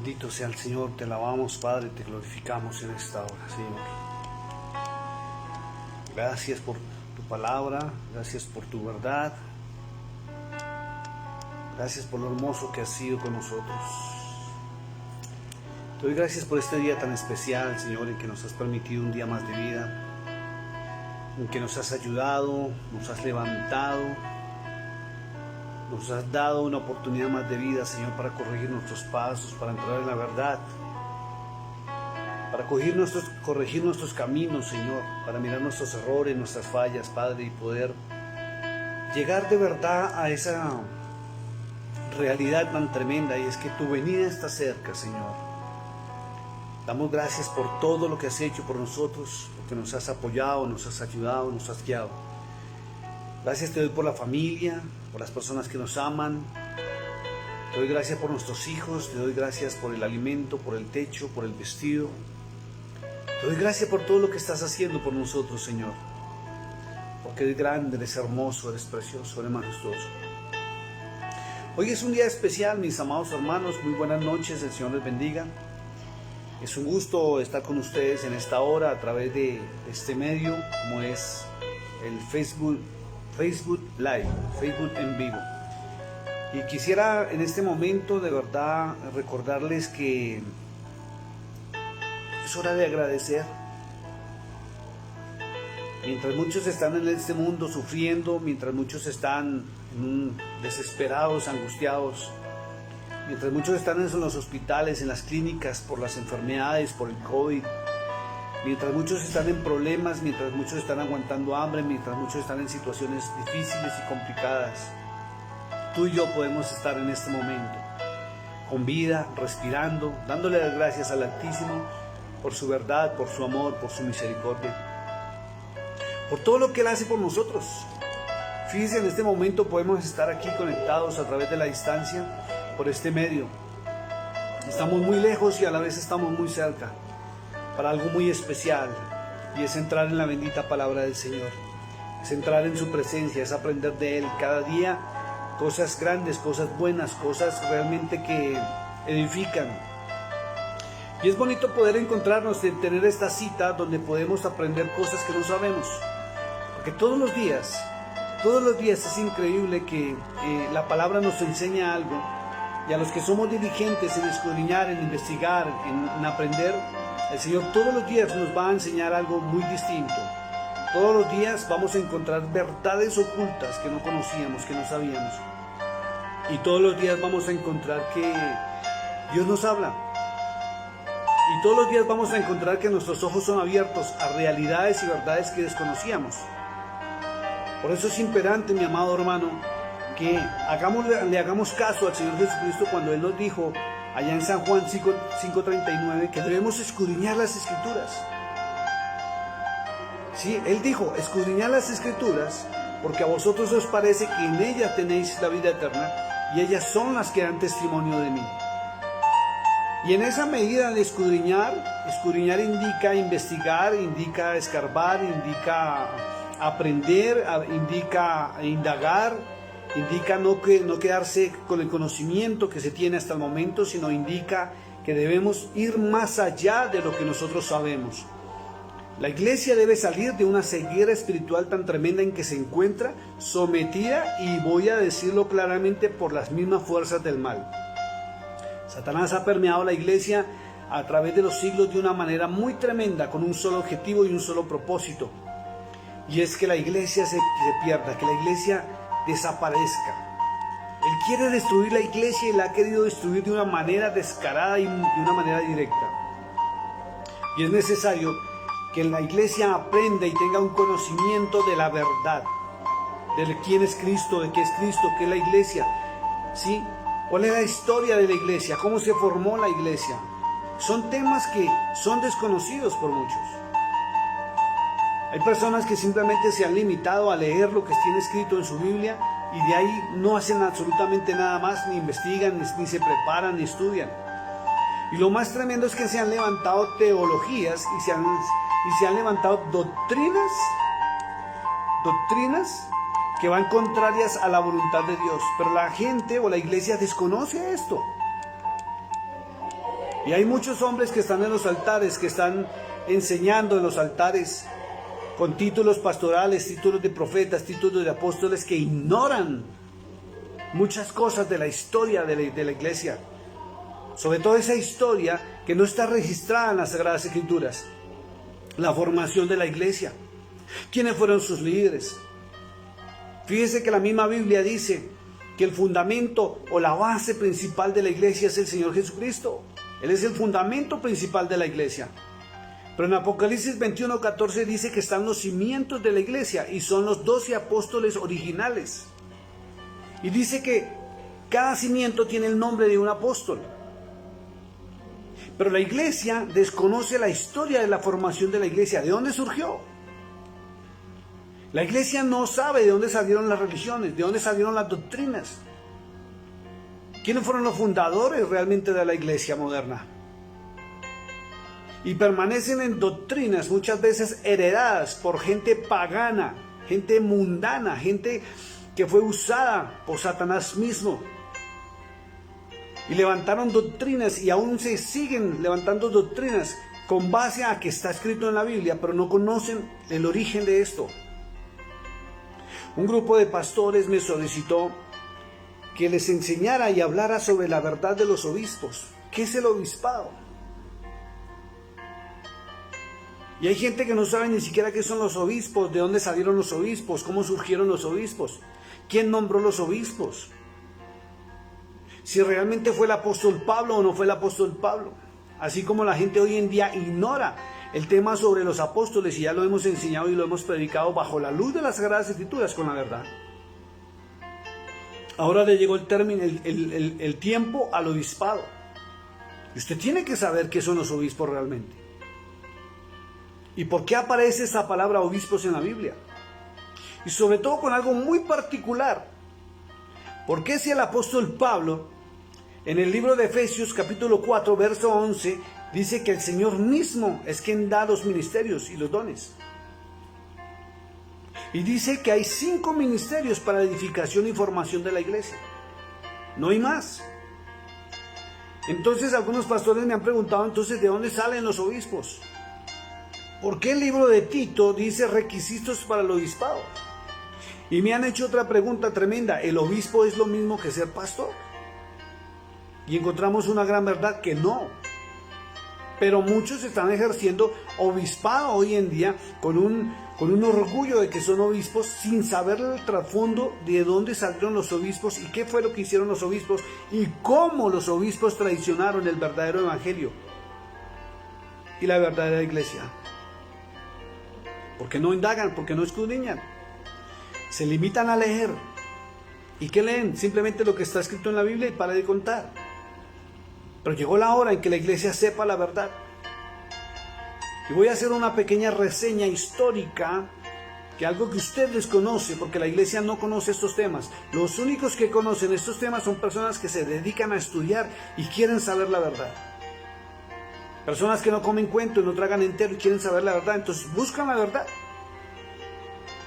Bendito sea el Señor, te alabamos, Padre, te glorificamos en esta hora, Señor. Gracias por tu palabra, gracias por tu verdad, gracias por lo hermoso que has sido con nosotros. Te doy gracias por este día tan especial, Señor, en que nos has permitido un día más de vida, en que nos has ayudado, nos has levantado, nos has dado una oportunidad más de vida, Señor, para corregir nuestros pasos, para entrar en la verdad, para corregir nuestros caminos, Señor, para mirar nuestros errores, nuestras fallas, Padre, y poder llegar de verdad a esa realidad tan tremenda, y es que tu venida está cerca, Señor. Damos gracias por todo lo que has hecho por nosotros, porque nos has apoyado, nos has ayudado, nos has guiado. Gracias te doy por la familia, por las personas que nos aman. Te doy gracias por nuestros hijos, te doy gracias por el alimento, por el techo, por el vestido. Te doy gracias por todo lo que estás haciendo por nosotros, Señor. Porque eres grande, eres hermoso, eres precioso, eres majestuoso. Hoy es un día especial, mis amados hermanos. Muy buenas noches, el Señor les bendiga. Es un gusto estar con ustedes en esta hora a través de este medio, como es el Facebook Live, Facebook en vivo. Y quisiera en este momento de verdad recordarles que es hora de agradecer. Mientras muchos están en este mundo sufriendo, mientras muchos están desesperados, angustiados, mientras muchos están en los hospitales, en las clínicas por las enfermedades, por el COVID, mientras muchos están en problemas, mientras muchos están aguantando hambre, mientras muchos están en situaciones difíciles y complicadas, tú y yo podemos estar en este momento, con vida, respirando, dándole las gracias al Altísimo por su verdad, por su amor, por su misericordia, por todo lo que Él hace por nosotros. Fíjense, en este momento podemos estar aquí conectados a través de la distancia, por este medio. Estamos muy lejos y a la vez estamos muy cerca, para algo muy especial, y es entrar en la bendita palabra del Señor, es entrar en su presencia, es aprender de Él cada día cosas grandes, cosas buenas, cosas realmente que edifican. Y es bonito poder encontrarnos, tener esta cita donde podemos aprender cosas que no sabemos, porque todos los días es increíble que la palabra nos enseña algo, y a los que somos diligentes en escudriñar, en investigar, en aprender, el Señor todos los días nos va a enseñar algo muy distinto. Todos los días vamos a encontrar verdades ocultas que no conocíamos, que no sabíamos. Y todos los días vamos a encontrar que Dios nos habla. Y todos los días vamos a encontrar que nuestros ojos son abiertos a realidades y verdades que desconocíamos. Por eso es imperante, mi amado hermano, que le hagamos caso al Señor Jesucristo cuando Él nos dijo allá en San Juan 5:39 que debemos escudriñar las Escrituras. Sí, Él dijo, escudriñar las Escrituras porque a vosotros os parece que en ellas tenéis la vida eterna y ellas son las que dan testimonio de mí. Y en esa medida de escudriñar indica investigar, indica escarbar, indica aprender, indica indagar, indica no quedarse con el conocimiento que se tiene hasta el momento, sino indica que debemos ir más allá de lo que nosotros sabemos. La iglesia debe salir de una ceguera espiritual tan tremenda en que se encuentra, sometida, y voy a decirlo claramente, por las mismas fuerzas del mal. Satanás ha permeado la iglesia a través de los siglos de una manera muy tremenda, con un solo objetivo y un solo propósito, y es que la iglesia se pierda, que la iglesia desaparezca. Él quiere destruir la iglesia y la ha querido destruir de una manera descarada y de una manera directa. Y es necesario que la iglesia aprenda y tenga un conocimiento de la verdad, de quién es Cristo, de qué es Cristo, qué es la iglesia, ¿sí? ¿Cuál es la historia de la iglesia? ¿Cómo se formó la iglesia? Son temas que son desconocidos por muchos. Hay personas que simplemente se han limitado a leer lo que tiene escrito en su Biblia y de ahí no hacen absolutamente nada más, ni investigan, ni se preparan, ni estudian. Y lo más tremendo es que se han levantado teologías y se han levantado doctrinas que van contrarias a la voluntad de Dios. Pero la gente o la iglesia desconoce esto. Y hay muchos hombres que están en los altares, que están enseñando en los altares con títulos pastorales, títulos de profetas, títulos de apóstoles, que ignoran muchas cosas de la historia de la iglesia. Sobre todo esa historia que no está registrada en las Sagradas Escrituras. La formación de la iglesia. ¿Quiénes fueron sus líderes? Fíjese que la misma Biblia dice que el fundamento o la base principal de la iglesia es el Señor Jesucristo. Él es el fundamento principal de la iglesia. Pero en Apocalipsis 21:14 dice que están los cimientos de la iglesia y son los 12 apóstoles originales. Y dice que cada cimiento tiene el nombre de un apóstol. Pero la iglesia desconoce la historia de la formación de la iglesia. ¿De dónde surgió? La iglesia no sabe de dónde salieron las religiones, de dónde salieron las doctrinas. ¿Quiénes fueron los fundadores realmente de la iglesia moderna? Y permanecen en doctrinas muchas veces heredadas por gente pagana, gente mundana, gente que fue usada por Satanás mismo. Y levantaron doctrinas y aún se siguen levantando doctrinas con base a que está escrito en la Biblia, pero no conocen el origen de esto. Un grupo de pastores me solicitó que les enseñara y hablara sobre la verdad de los obispos. ¿Qué es el obispado? Y hay gente que no sabe ni siquiera qué son los obispos, de dónde salieron los obispos, cómo surgieron los obispos, quién nombró los obispos, si realmente fue el apóstol Pablo o no fue el apóstol Pablo. Así como la gente hoy en día ignora el tema sobre los apóstoles, y ya lo hemos enseñado y lo hemos predicado bajo la luz de las Sagradas Escrituras con la verdad. Ahora le llegó el término, el tiempo al obispado. Y usted tiene que saber qué son los obispos realmente. ¿Y por qué aparece esa palabra obispos en la Biblia? Y sobre todo con algo muy particular. ¿Por qué si el apóstol Pablo, en el libro de Efesios capítulo 4, verso 11, dice que el Señor mismo es quien da los ministerios y los dones? Y dice que hay 5 ministerios para edificación y formación de la iglesia. No hay más. Entonces algunos pastores me han preguntado, entonces, ¿de dónde salen los obispos? ¿Por qué el libro de Tito dice requisitos para el obispado? Y me han hecho otra pregunta tremenda. ¿El obispo es lo mismo que ser pastor? Y encontramos una gran verdad que no. Pero muchos están ejerciendo obispado hoy en día con un orgullo de que son obispos, sin saber el trasfondo de dónde salieron los obispos y qué fue lo que hicieron los obispos y cómo los obispos traicionaron el verdadero evangelio y la verdadera iglesia. Porque no indagan, porque no escudriñan. Se limitan a leer. ¿Y qué leen? Simplemente lo que está escrito en la Biblia y para de contar. Pero llegó la hora en que la iglesia sepa la verdad. Y voy a hacer una pequeña reseña histórica, que algo que usted desconoce, porque la iglesia no conoce estos temas. Los únicos que conocen estos temas son personas que se dedican a estudiar y quieren saber la verdad. Personas que no comen cuento y no tragan entero y quieren saber la verdad, entonces buscan la verdad.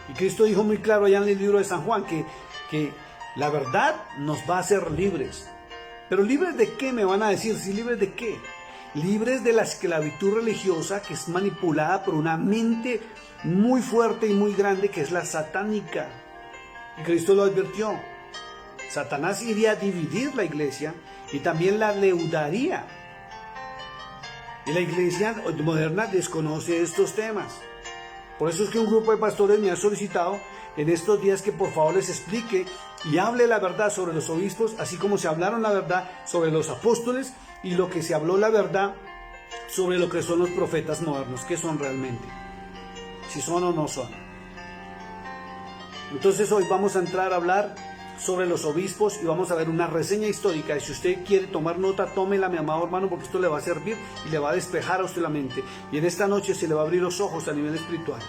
Y Cristo dijo muy claro allá en el libro de San Juan que la verdad nos va a hacer libres. ¿Pero libres de qué me van a decir? ¿Sí, libres de qué? Libres de la esclavitud religiosa que es manipulada por una mente muy fuerte y muy grande, que es la satánica. Y Cristo lo advirtió. Satanás iría a dividir la iglesia y también la leudaría. Y la iglesia moderna desconoce estos temas. Por eso es que un grupo de pastores me ha solicitado en estos días que por favor les explique y hable la verdad sobre los obispos, así como se hablaron la verdad sobre los apóstoles y lo que se habló la verdad sobre lo que son los profetas modernos, qué son realmente, si son o no son. Entonces hoy vamos a entrar a hablar sobre los obispos y vamos a ver una reseña histórica. Y si usted quiere tomar nota, tómela, mi amado hermano, porque esto le va a servir y le va a despejar a usted la mente. Y en esta noche se le va a abrir los ojos a nivel espiritual.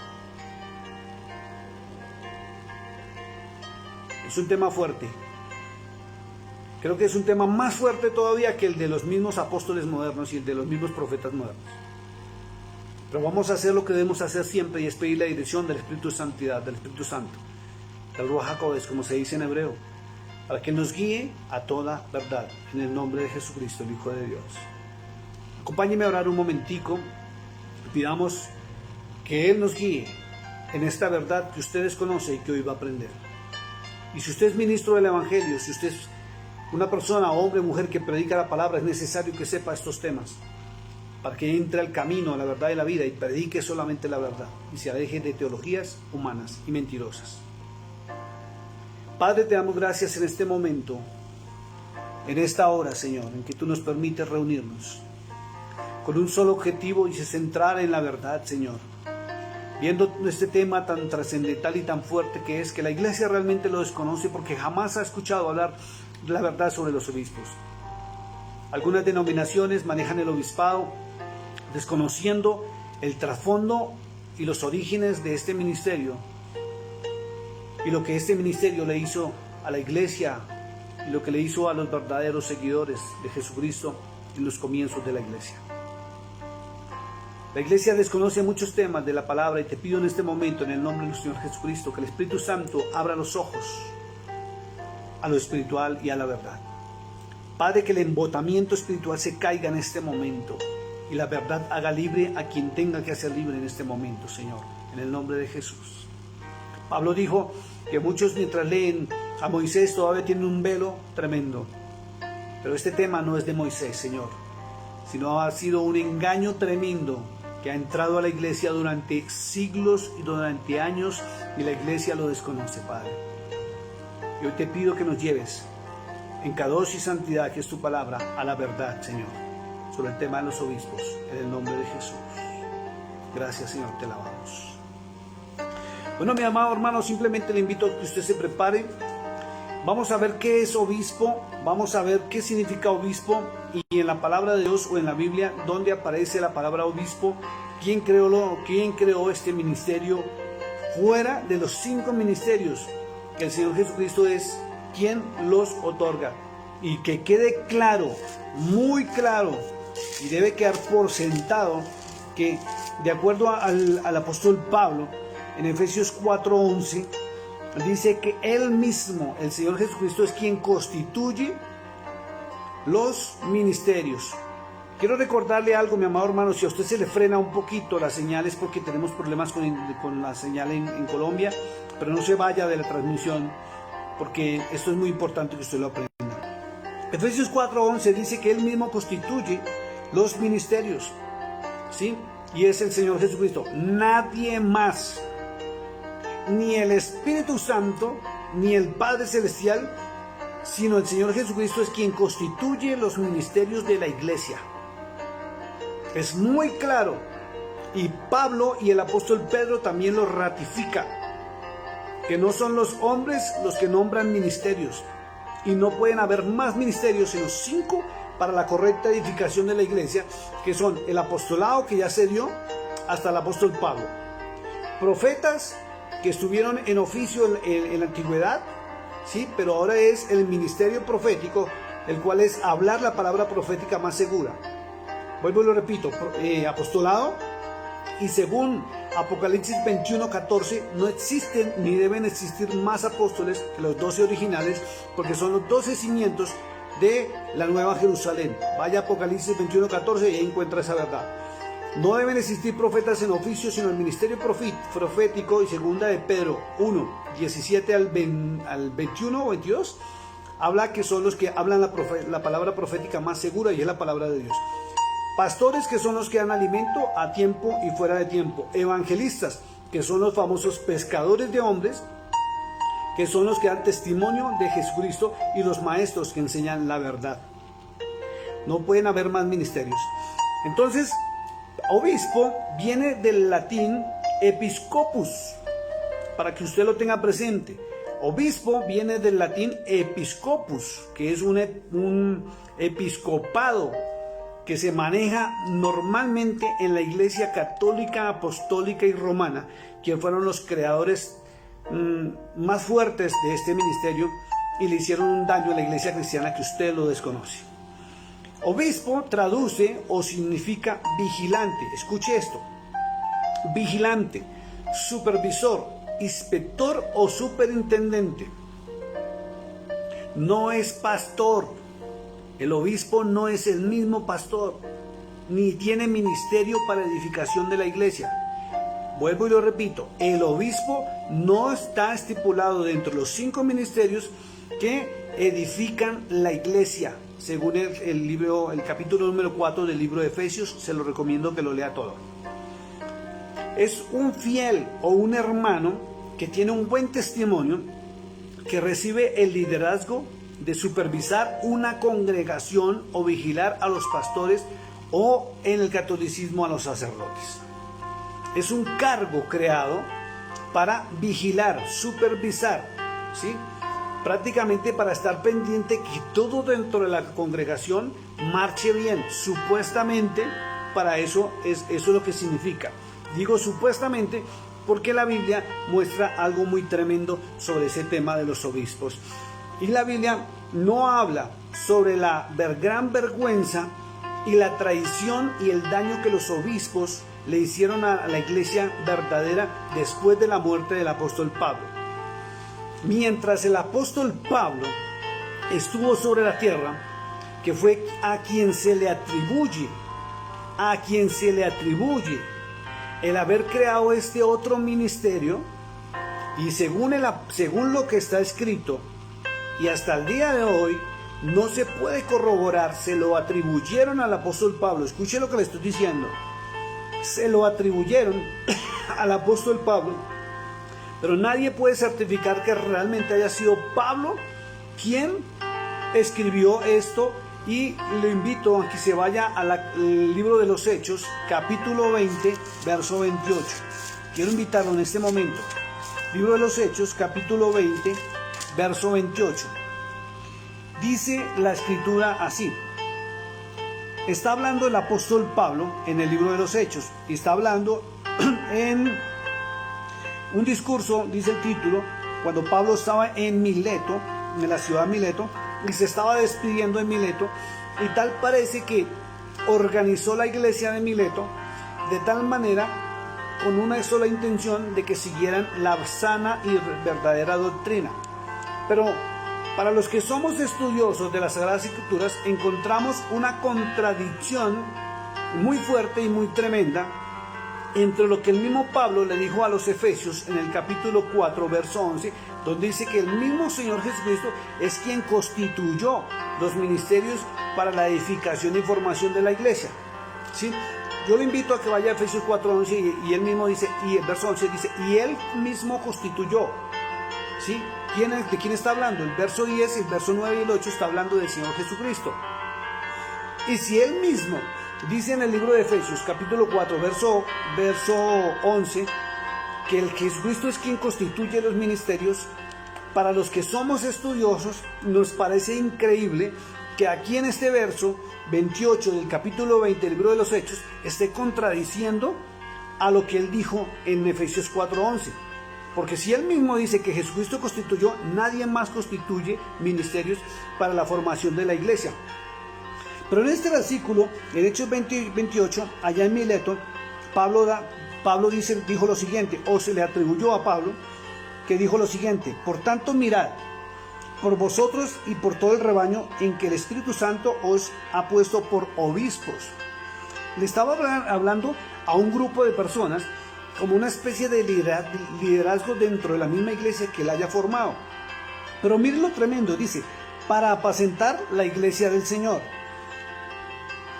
Es un tema fuerte. Creo que es un tema más fuerte todavía que el de los mismos apóstoles modernos y el de los mismos profetas modernos. Pero vamos a hacer lo que debemos hacer siempre, y es pedir la dirección del Espíritu de Santidad, del Espíritu Santo, del Ruach HaKodesh, como se dice en hebreo, para que nos guíe a toda verdad, en el nombre de Jesucristo, el Hijo de Dios. Acompáñeme a orar un momentico. Pidamos que Él nos guíe en esta verdad que usted desconoce y que hoy va a aprender. Y si usted es ministro del Evangelio, si usted es una persona, hombre o mujer que predica la palabra, es necesario que sepa estos temas para que entre al camino, a la verdad de la vida y predique solamente la verdad y se aleje de teologías humanas y mentirosas. Padre, te damos gracias en este momento, en esta hora, Señor, en que tú nos permites reunirnos con un solo objetivo y se centrar en la verdad, Señor. Viendo este tema tan trascendental y tan fuerte que es que la iglesia realmente lo desconoce porque jamás ha escuchado hablar de la verdad sobre los obispos. Algunas denominaciones manejan el obispado desconociendo el trasfondo y los orígenes de este ministerio y lo que este ministerio le hizo a la iglesia y lo que le hizo a los verdaderos seguidores de Jesucristo en los comienzos de la iglesia. La iglesia desconoce muchos temas de la palabra y te pido en este momento, en el nombre del Señor Jesucristo, que el Espíritu Santo abra los ojos a lo espiritual y a la verdad. Padre, que el embotamiento espiritual se caiga en este momento y la verdad haga libre a quien tenga que hacer libre en este momento, Señor, en el nombre de Jesús. Pablo dijo que muchos mientras leen a Moisés todavía tienen un velo tremendo, pero este tema no es de Moisés, Señor, sino ha sido un engaño tremendo que ha entrado a la iglesia durante siglos y durante años y la iglesia lo desconoce, Padre. Y hoy te pido que nos lleves en kadosh y santidad, que es tu palabra, a la verdad, Señor, sobre el tema de los obispos, en el nombre de Jesús. Gracias, Señor, te alabamos. Bueno, mi amado hermano, simplemente le invito a que usted se prepare. Vamos a ver qué es obispo, vamos a ver qué significa obispo y en la palabra de Dios o en la Biblia, dónde aparece la palabra obispo, quién creó este ministerio, fuera de los 5 ministerios que el Señor Jesucristo es quien los otorga. Y que quede claro, muy claro, y debe quedar por sentado que de acuerdo al apóstol Pablo, en Efesios 4:11, dice que Él mismo, el Señor Jesucristo, es quien constituye los ministerios. Quiero recordarle algo, mi amado hermano, si a usted se le frena un poquito las señales porque tenemos problemas con la señal en Colombia, pero no se vaya de la transmisión porque esto es muy importante que usted lo aprenda. Efesios 4:11 dice que Él mismo constituye los ministerios, ¿sí? Y es el Señor Jesucristo, nadie más. Ni el Espíritu Santo, ni el Padre Celestial, sino el Señor Jesucristo es quien constituye los ministerios de la iglesia. Es muy claro. Y Pablo y el apóstol Pedro también lo ratifica. Que no son los hombres los que nombran ministerios. Y no pueden haber más ministerios sino 5 para la correcta edificación de la iglesia, que son el apostolado que ya se dio hasta el apóstol Pablo. Profetas que estuvieron en oficio en la antigüedad, ¿sí? Pero ahora es el ministerio profético, el cual es hablar la palabra profética más segura. Vuelvo y lo repito, apostolado, y según Apocalipsis 21:14, no existen ni deben existir más apóstoles que los 12 originales, porque son los 12 cimientos de la Nueva Jerusalén. Vaya a Apocalipsis 21:14 y ahí encuentra esa verdad. No deben existir profetas en oficio, sino el ministerio profético. Y segunda de Pedro 1:17 al 21 o 22, habla que son los que hablan la palabra profética más segura y es la palabra de Dios. Pastores, que son los que dan alimento a tiempo y fuera de tiempo. Evangelistas, que son los famosos pescadores de hombres, que son los que dan testimonio de Jesucristo. Y los maestros, que enseñan la verdad. No pueden haber más ministerios. Entonces, obispo viene del latín episcopus, para que usted lo tenga presente. Obispo viene del latín episcopus, que es un episcopado que se maneja normalmente en la iglesia católica, apostólica y romana, que fueron los creadores más fuertes de este ministerio y le hicieron un daño a la iglesia cristiana que usted lo desconoce. Obispo traduce o significa vigilante. Escuche esto: vigilante, supervisor, inspector o superintendente. No es pastor. El obispo no es el mismo pastor. ni tiene ministerio para edificación de la iglesia. Vuelvo y lo repito, el obispo no está estipulado dentro de los 5 ministerios que edifican la iglesia, según el capítulo número 4 del libro de Efesios. Se lo recomiendo que lo lea todo. Es un fiel o un hermano que tiene un buen testimonio, que recibe el liderazgo de supervisar una congregación o vigilar a los pastores, o en el catolicismo a los sacerdotes. Es un cargo creado para vigilar, supervisar, ¿sí? Prácticamente para estar pendiente que todo dentro de la congregación marche bien. Supuestamente para eso es lo que significa. Digo supuestamente porque la Biblia muestra algo muy tremendo sobre ese tema de los obispos. Y la Biblia no habla sobre la gran vergüenza y la traición y el daño que los obispos le hicieron a la iglesia verdadera después de la muerte del apóstol Pablo. Mientras el apóstol Pablo estuvo sobre la tierra, que fue a quien se le atribuye el haber creado este otro ministerio, y según lo que está escrito, y hasta el día de hoy no se puede corroborar, se lo atribuyeron al apóstol Pablo. Escuche lo que le estoy diciendo. Se lo atribuyeron al apóstol Pablo, pero nadie puede certificar que realmente haya sido Pablo quien escribió esto. Y lo invito a que se vaya al libro de los Hechos, capítulo 20, verso 28. Quiero invitarlo en este momento. Libro de los Hechos, capítulo 20, verso 28. Dice la escritura así. Está hablando el apóstol Pablo en el libro de los Hechos, y está hablando en un discurso, dice el título, cuando Pablo estaba en Mileto, en la ciudad de Mileto, y se estaba despidiendo de Mileto, y tal parece que organizó la iglesia de Mileto de tal manera, con una sola intención, de que siguieran la sana y verdadera doctrina. Pero para los que somos estudiosos de las Sagradas Escrituras, encontramos una contradicción muy fuerte y muy tremenda entre lo que el mismo Pablo le dijo a los Efesios en el capítulo 4, verso 11, donde dice que el mismo Señor Jesucristo es quien constituyó los ministerios para la edificación y formación de la iglesia, ¿sí? Yo lo invito a que vaya a Efesios 4, 11 y él mismo dice, y el verso 11 dice, y él mismo constituyó, ¿sí? ¿De quién está hablando? El verso 10, el verso 9 y el 8 está hablando del Señor Jesucristo. Y si él mismo dice en el libro de Efesios, capítulo 4, verso 11, que el Jesucristo es quien constituye los ministerios, para los que somos estudiosos, nos parece increíble que aquí en este verso 28 del capítulo 20 del libro de los Hechos esté contradiciendo a lo que él dijo en Efesios 4, 11. Porque si él mismo dice que Jesucristo constituyó, nadie más constituye ministerios para la formación de la iglesia. Pero en este versículo, en Hechos 28, allá en Mileto, Pablo dijo lo siguiente, o se le atribuyó a Pablo, que dijo lo siguiente: por tanto, mirad por vosotros y por todo el rebaño en que el Espíritu Santo os ha puesto por obispos. Le estaba hablando a un grupo de personas como una especie de liderazgo dentro de la misma iglesia que él haya formado. Pero miren lo tremendo, dice, para apacentar la iglesia del Señor,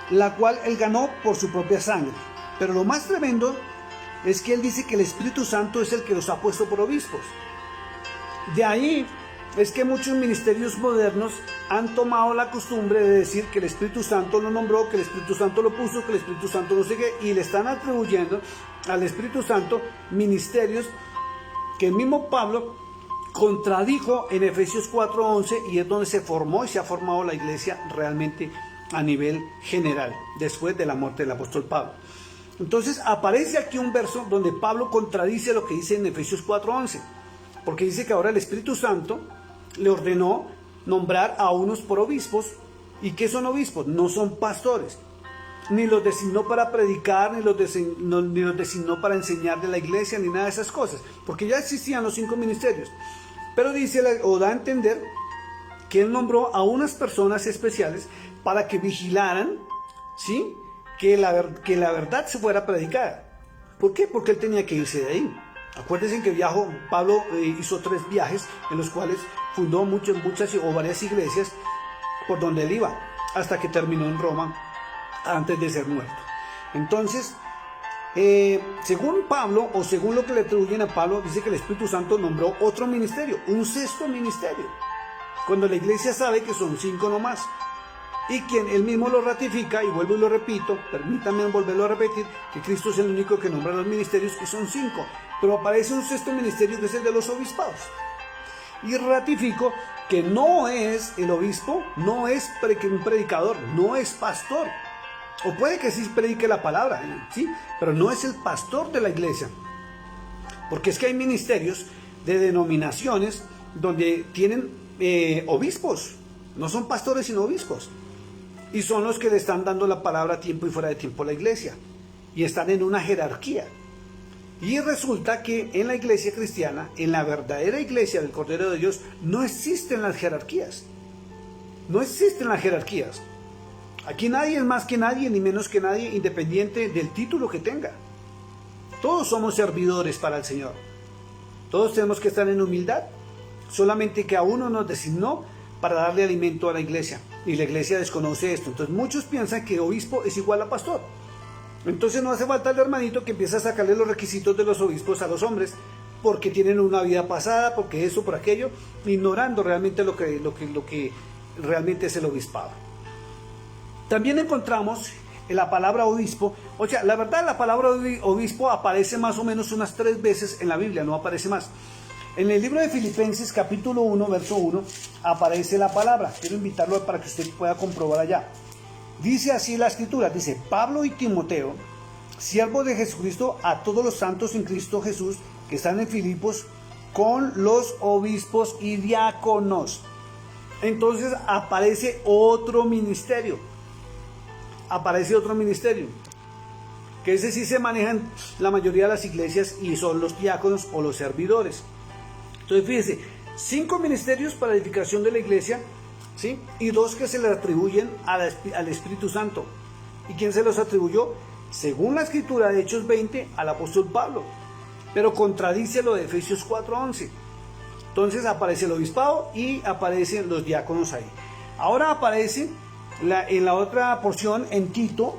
la cual él ganó por su propia sangre. Pero lo más tremendo es que él dice que el Espíritu Santo es el que los ha puesto por obispos. De ahí es que muchos ministerios modernos han tomado la costumbre de decir que el Espíritu Santo lo nombró, que el Espíritu Santo lo puso, que el Espíritu Santo no sé qué, y le están atribuyendo al Espíritu Santo ministerios que el mismo Pablo contradijo en Efesios 4:11, y es donde se formó y se ha formado la iglesia realmente a nivel general, después de la muerte del apóstol Pablo. Entonces aparece aquí un verso donde Pablo contradice lo que dice en Efesios 4:11, porque dice que ahora el Espíritu Santo le ordenó nombrar a unos por obispos. ¿Y qué son obispos? No son pastores, ni los designó para predicar, ni los designó para enseñar de la iglesia, ni nada de esas cosas, porque ya existían los 5 ministerios. Pero dice, o da a entender, que él nombró a unas personas especiales para que vigilaran, ¿sí?, que la verdad se fuera predicada. ¿Por qué? Porque él tenía que irse de ahí. Acuérdense que Pablo hizo 3 viajes en los cuales fundó muchas o varias iglesias por donde él iba, hasta que terminó en Roma antes de ser muerto. Entonces, según Pablo, o según lo que le atribuyen a Pablo, dice que el Espíritu Santo nombró otro ministerio, un 6º ministerio, cuando la iglesia sabe que son 5 nomás. Y quien él mismo lo ratifica, y vuelvo y lo repito, permítanme volverlo a repetir, que Cristo es el único que nombra los ministerios, y son 5, pero aparece un 6º ministerio que es el de los obispados. Y ratifico que no es el obispo, no es un predicador, no es pastor, o puede que sí predique la palabra, ¿sí? Pero no es el pastor de la iglesia, porque es que hay ministerios de denominaciones donde tienen obispos, no son pastores sino obispos, y son los que le están dando la palabra a tiempo y fuera de tiempo a la iglesia, y están en una jerarquía. Y resulta que en la iglesia cristiana, en la verdadera iglesia del Cordero de Dios, no existen las jerarquías. No existen las jerarquías. Aquí nadie es más que nadie, ni menos que nadie, independiente del título que tenga. Todos somos servidores para el Señor. Todos tenemos que estar en humildad. Solamente que a uno nos designó para darle alimento a la iglesia. Y la iglesia desconoce esto. Entonces muchos piensan que obispo es igual a pastor. Entonces no hace falta el hermanito que empieza a sacarle los requisitos de los obispos a los hombres, porque tienen una vida pasada, porque eso, por aquello, ignorando realmente lo que realmente es el obispado. También encontramos en la palabra obispo, o sea, la verdad la palabra obispo aparece más o menos unas 3 veces en la Biblia, no aparece más. En el libro de Filipenses capítulo 1, verso 1, aparece la palabra. Quiero invitarlo para que usted pueda comprobar allá. Dice así la escritura, dice: Pablo y Timoteo, siervos de Jesucristo, a todos los santos en Cristo Jesús que están en Filipos, con los obispos y diáconos. Entonces aparece otro ministerio. Que ese sí se manejan la mayoría de las iglesias, y son los diáconos o los servidores. Entonces fíjese, 5 ministerios para la edificación de la iglesia, ¿sí? Y 2 que se le atribuyen al Espíritu Santo. ¿Y quién se los atribuyó? Según la escritura de Hechos 20, al apóstol Pablo, pero contradice lo de Efesios 4:11. Entonces aparece el obispado y aparecen los diáconos ahí. Ahora aparece en la otra porción, en Tito,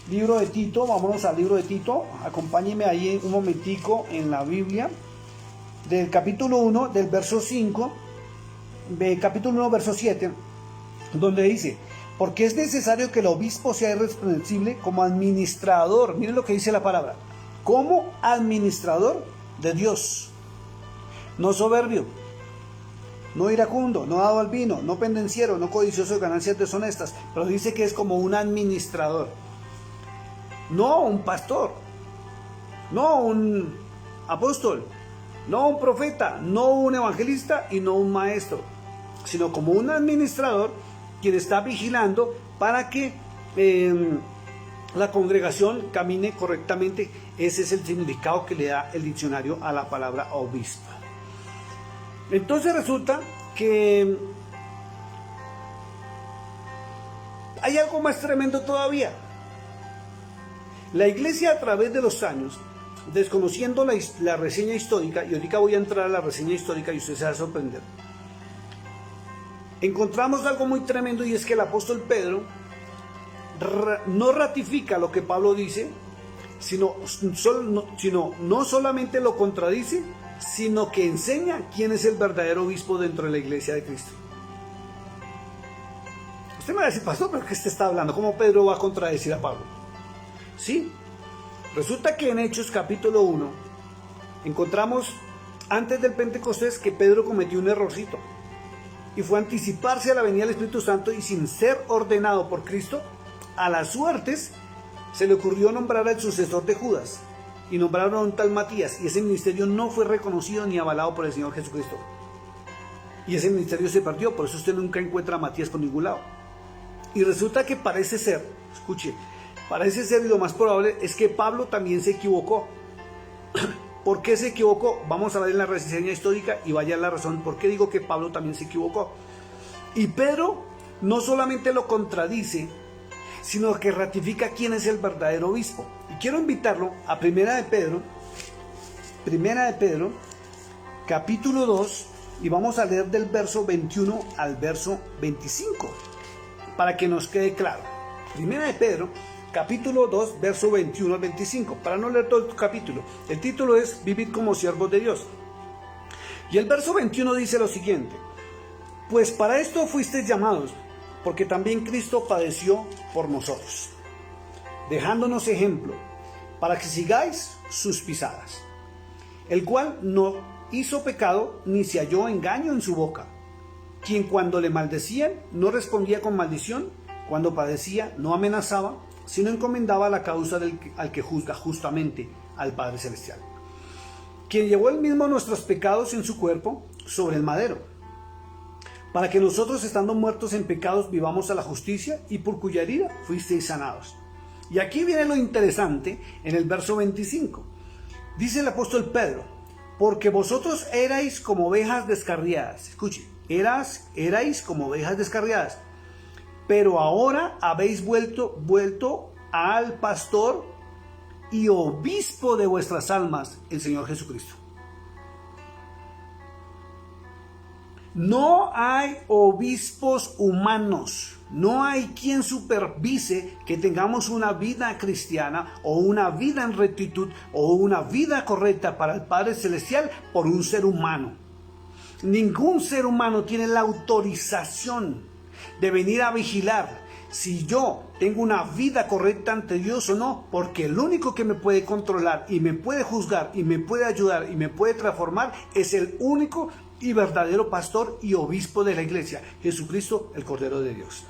libro de Tito. Vámonos al libro de Tito, acompáñenme ahí un momentico en la Biblia, del capítulo 1, del verso 5, capítulo 1, verso 7, donde dice: porque es necesario que el obispo sea irreprensible como administrador, miren lo que dice la palabra, como administrador de Dios, no soberbio, no iracundo, no dado al vino, no pendenciero, no codicioso de ganancias deshonestas, pero dice que es como un administrador, no un pastor, no un apóstol, no un profeta, no un evangelista y no un maestro, sino como un administrador quien está vigilando para que la congregación camine correctamente. Ese es el significado que le da el diccionario a la palabra obispo. Entonces resulta que hay algo más tremendo todavía. La iglesia, a través de los años, desconociendo la reseña histórica, y ahorita voy a entrar a la reseña histórica y usted se va a sorprender, encontramos algo muy tremendo, y es que el apóstol Pedro no ratifica lo que Pablo dice, sino no solamente lo contradice, sino que enseña quién es el verdadero obispo dentro de la iglesia de Cristo. Usted me va a decir: pastor, ¿pero qué usted está hablando? ¿Cómo Pedro va a contradecir a Pablo? Sí, resulta que en Hechos capítulo 1 encontramos, antes del Pentecostés, que Pedro cometió un errorcito, y fue anticiparse a la venida del Espíritu Santo, y sin ser ordenado por Cristo, a las suertes se le ocurrió nombrar al sucesor de Judas, y nombraron a un tal Matías, y ese ministerio no fue reconocido ni avalado por el Señor Jesucristo, y ese ministerio se perdió. Por eso usted nunca encuentra a Matías por ningún lado. Y resulta que parece ser, escuche, parece ser, y lo más probable es que Pablo también se equivocó. ¿Por qué se equivocó? Vamos a ver en la reseña histórica y vaya la razón por qué digo que Pablo también se equivocó. Y Pedro no solamente lo contradice, sino que ratifica quién es el verdadero obispo. Y quiero invitarlo a Primera de Pedro, capítulo 2, y vamos a leer del verso 21 al verso 25, para que nos quede claro. Primera de Pedro, capítulo 2, verso 21 al 25, para no leer todo el capítulo. El título es Vivir como siervos de Dios. Y el verso 21 dice lo siguiente: pues para esto fuisteis llamados, porque también Cristo padeció por nosotros, dejándonos ejemplo, para que sigáis sus pisadas, el cual no hizo pecado, ni se halló engaño en su boca, quien cuando le maldecían no respondía con maldición, cuando padecía no amenazaba, sino encomendaba la causa al que juzga justamente, al Padre Celestial, quien llevó él mismo nuestros pecados en su cuerpo sobre el madero, para que nosotros, estando muertos en pecados, vivamos a la justicia, y por cuya herida fuisteis sanados. Y aquí viene lo interesante en el verso 25. Dice el apóstol Pedro: porque vosotros erais como ovejas descarriadas. Escuche, erais como ovejas descarriadas, pero ahora habéis vuelto al pastor y obispo de vuestras almas, el Señor Jesucristo. No hay obispos humanos, no hay quien supervise que tengamos una vida cristiana o una vida en rectitud o una vida correcta para el Padre Celestial por un ser humano. Ningún ser humano tiene la autorización de venir a vigilar si yo tengo una vida correcta ante Dios o no, porque el único que me puede controlar y me puede juzgar y me puede ayudar y me puede transformar es el único y verdadero pastor y obispo de la iglesia, Jesucristo, el Cordero de Dios.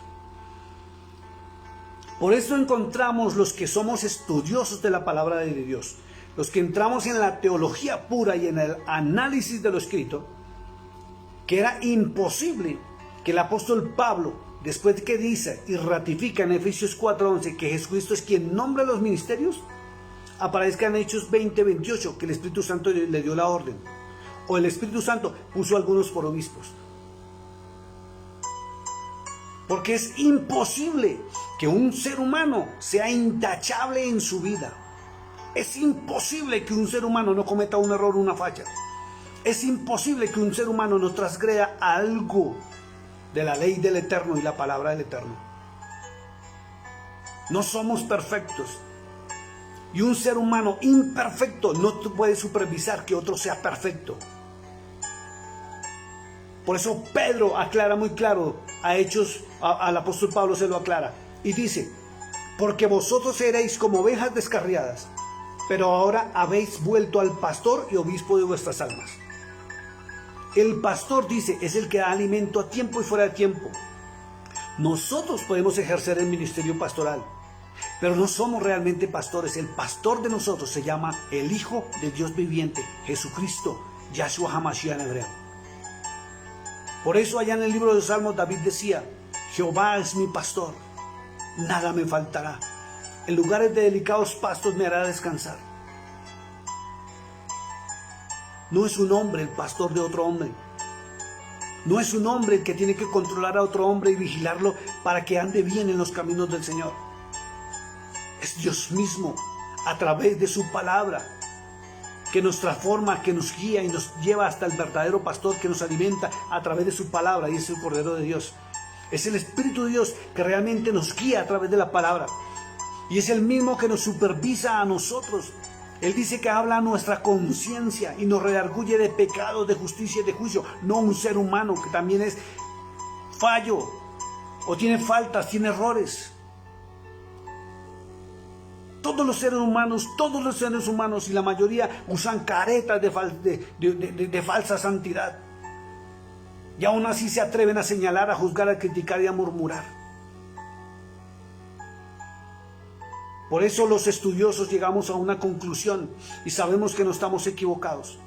Por eso encontramos los que somos estudiosos de la palabra de Dios, los que entramos en la teología pura y en el análisis de lo escrito, que era imposible que el apóstol Pablo, después de que dice y ratifica en Efesios 4:11 que Jesucristo es quien nombra los ministerios, aparezca en Hechos 20:28 que el Espíritu Santo le dio la orden, o el Espíritu Santo puso a algunos por obispos. Porque es imposible que un ser humano sea intachable en su vida. Es imposible que un ser humano no cometa un error o una falla. Es imposible que un ser humano no transgreda algo de la ley del Eterno y la palabra del Eterno. No somos perfectos. Y un ser humano imperfecto no puede supervisar que otro sea perfecto. Por eso Pedro aclara muy claro a Hechos, al apóstol Pablo se lo aclara. Y dice: porque vosotros erais como ovejas descarriadas, pero ahora habéis vuelto al pastor y obispo de vuestras almas. El pastor, dice, es el que da alimento a tiempo y fuera de tiempo. Nosotros podemos ejercer el ministerio pastoral, pero no somos realmente pastores. El pastor de nosotros se llama el Hijo de Dios viviente, Jesucristo, Yahshua HaMashiach en hebreo. Por eso allá en el libro de los Salmos David decía: Jehová es mi pastor, nada me faltará. En lugares de delicados pastos me hará descansar. No es un hombre el pastor de otro hombre. No es un hombre el que tiene que controlar a otro hombre y vigilarlo para que ande bien en los caminos del Señor. Es Dios mismo, a través de su palabra, que nos transforma, que nos guía y nos lleva hasta el verdadero pastor que nos alimenta a través de su palabra, y es el Cordero de Dios. Es el Espíritu de Dios que realmente nos guía a través de la palabra, y es el mismo que nos supervisa a nosotros. Él dice que habla a nuestra conciencia y nos redarguye de pecados, de justicia y de juicio. No un ser humano que también es fallo, o tiene faltas, tiene errores. Todos los seres humanos y la mayoría usan caretas de falsa santidad. Y aún así se atreven a señalar, a juzgar, a criticar y a murmurar. Por eso los estudiosos llegamos a una conclusión y sabemos que no estamos equivocados.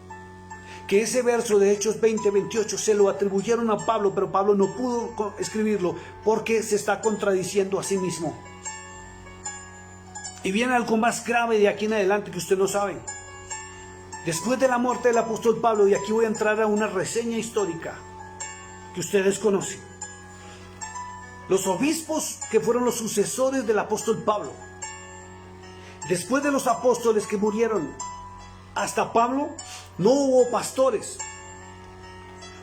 Que ese verso de Hechos 20:28 se lo atribuyeron a Pablo, pero Pablo no pudo escribirlo porque se está contradiciendo a sí mismo. Y viene algo más grave de aquí en adelante que usted no sabe. Después de la muerte del apóstol Pablo, y aquí voy a entrar a una reseña histórica que ustedes conocen. Los obispos que fueron los sucesores del apóstol Pablo. Después de los apóstoles que murieron hasta Pablo, no hubo pastores.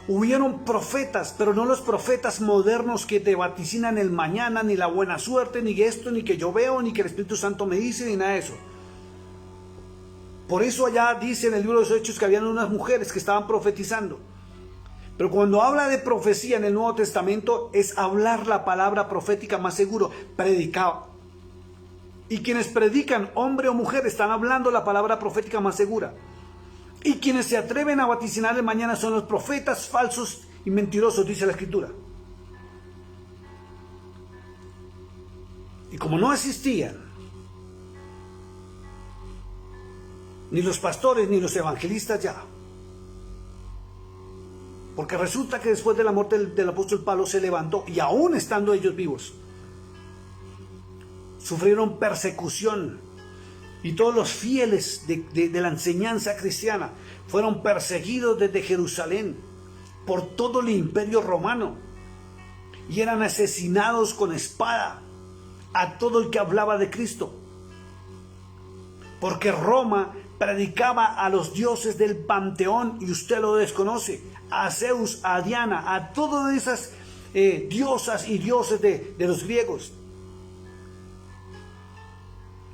Hubieron profetas, pero no los profetas modernos que te vaticinan el mañana, ni la buena suerte, ni esto, ni que yo veo, ni que el Espíritu Santo me dice, ni nada de eso. Por eso allá dice en el libro de los Hechos que habían unas mujeres que estaban profetizando. Pero cuando habla de profecía en el Nuevo Testamento, es hablar la palabra profética más seguro, predicado. Y quienes predican, hombre o mujer, están hablando la palabra profética más segura. Y quienes se atreven a vaticinar el mañana son los profetas falsos y mentirosos, dice la Escritura. Y como no existían ni los pastores ni los evangelistas ya, porque resulta que después de la muerte del apóstol Pablo se levantó, y aún estando ellos vivos, sufrieron persecución. Y todos los fieles de la enseñanza cristiana fueron perseguidos desde Jerusalén por todo el imperio romano. Y eran asesinados con espada a todo el que hablaba de Cristo. Porque Roma predicaba a los dioses del panteón, y usted lo desconoce, a Zeus, a Diana, a todas esas diosas y dioses de los griegos.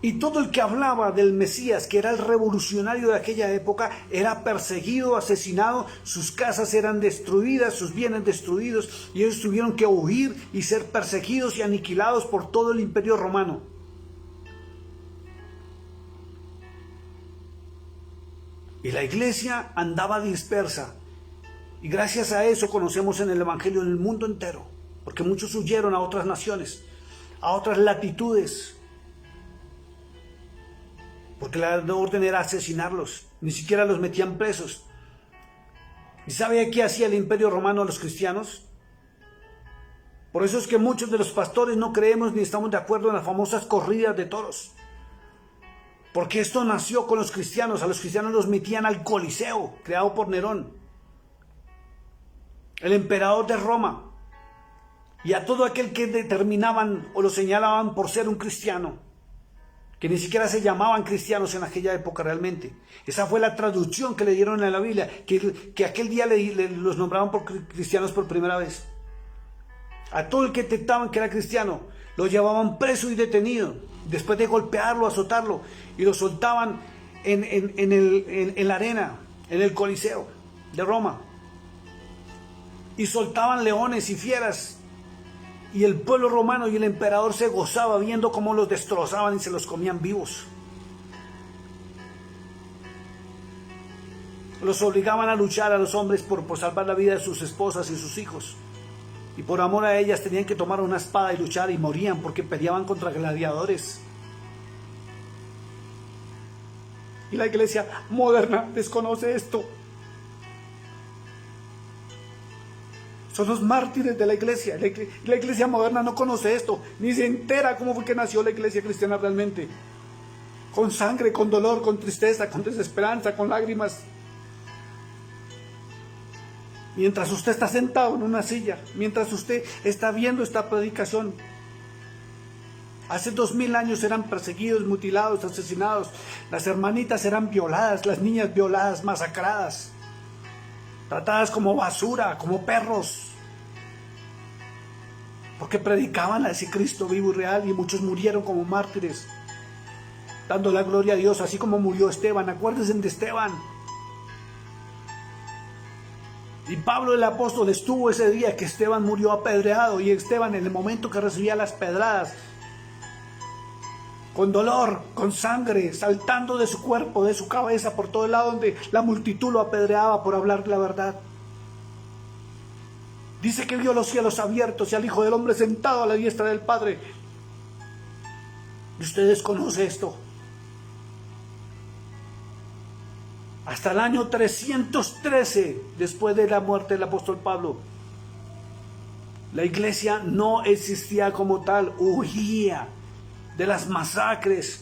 Y todo el que hablaba del Mesías, que era el revolucionario de aquella época, era perseguido, asesinado, sus casas eran destruidas, sus bienes destruidos, y ellos tuvieron que huir y ser perseguidos y aniquilados por todo el imperio romano. Y la iglesia andaba dispersa, y gracias a eso conocemos en el Evangelio en el mundo entero, porque muchos huyeron a otras naciones, a otras latitudes, porque la orden era asesinarlos, ni siquiera los metían presos. ¿Y sabe qué hacía el imperio romano a los cristianos? Por eso es que muchos de los pastores no creemos ni estamos de acuerdo en las famosas corridas de toros. Porque esto nació con los cristianos. A los cristianos los metían al Coliseo, creado por Nerón, el emperador de Roma, y a todo aquel que determinaban o lo señalaban por ser un cristiano, que ni siquiera se llamaban cristianos en aquella época realmente. Esa fue la traducción que le dieron a la Biblia, que aquel día los nombraban por cristianos por primera vez. A todo el que detectaban que era cristiano, lo llevaban preso y detenido, después de golpearlo, azotarlo, y lo soltaban en la arena, en el Coliseo de Roma. Y soltaban leones y fieras, y el pueblo romano y el emperador se gozaba viendo cómo los destrozaban y se los comían vivos. Los obligaban a luchar a los hombres por salvar la vida de sus esposas y sus hijos. Y por amor a ellas tenían que tomar una espada y luchar, y morían porque peleaban contra gladiadores. Y la iglesia moderna desconoce esto. Son los mártires de la iglesia. La iglesia moderna no conoce esto, ni se entera cómo fue que nació la iglesia cristiana realmente. Con sangre, con dolor, con tristeza, con desesperanza, con lágrimas. Mientras usted está sentado en una silla, mientras usted está viendo esta predicación. Hace 2000 años eran perseguidos, mutilados, asesinados. Las hermanitas eran violadas, las niñas violadas, masacradas, tratadas como basura, como perros, porque predicaban a ese Cristo vivo y real, y muchos murieron como mártires, dando la gloria a Dios, así como murió Esteban. Acuérdense de Esteban. Y Pablo el apóstol estuvo ese día que Esteban murió apedreado, y Esteban, en el momento que recibía las pedradas, con dolor, con sangre, saltando de su cuerpo, de su cabeza, por todo el lado donde la multitud lo apedreaba por hablar la verdad. Dice que vio los cielos abiertos y al Hijo del Hombre sentado a la diestra del Padre. ¿Y usted desconoce esto? Hasta el año 313, después de la muerte del apóstol Pablo, la iglesia no existía como tal, huía de las masacres.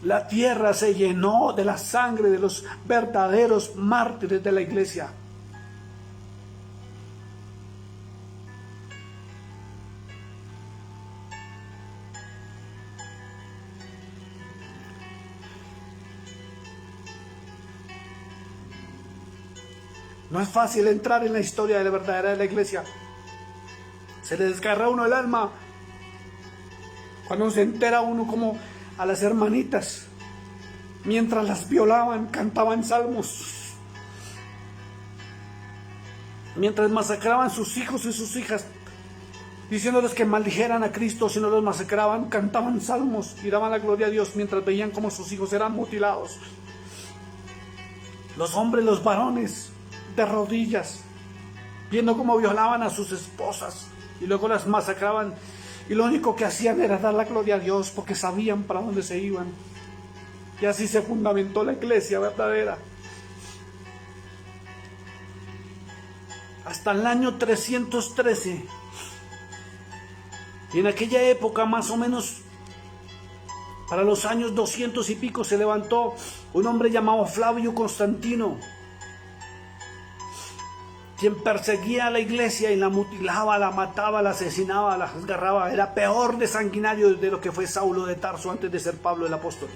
La tierra se llenó de la sangre de los verdaderos mártires de la iglesia. No es fácil entrar en la historia de la verdadera de la iglesia. Se le desgarra a uno el alma cuando se entera uno como a las hermanitas, mientras las violaban, cantaban salmos. Mientras masacraban sus hijos y sus hijas, diciéndoles que maldijeran a Cristo si no los masacraban, cantaban salmos y daban la gloria a Dios mientras veían cómo sus hijos eran mutilados. Los hombres, los varones, de rodillas, viendo cómo violaban a sus esposas y luego las masacraban, y lo único que hacían era dar la gloria a Dios porque sabían para dónde se iban. Y así se fundamentó la iglesia verdadera. Hasta el año 313. Y en aquella época, más o menos, para los años 200 y pico, se levantó un hombre llamado Flavio Constantino, quien perseguía a la iglesia y la mutilaba, la mataba, la asesinaba, la desgarraba. Era peor de sanguinario de lo que fue Saulo de Tarso antes de ser Pablo el apóstol.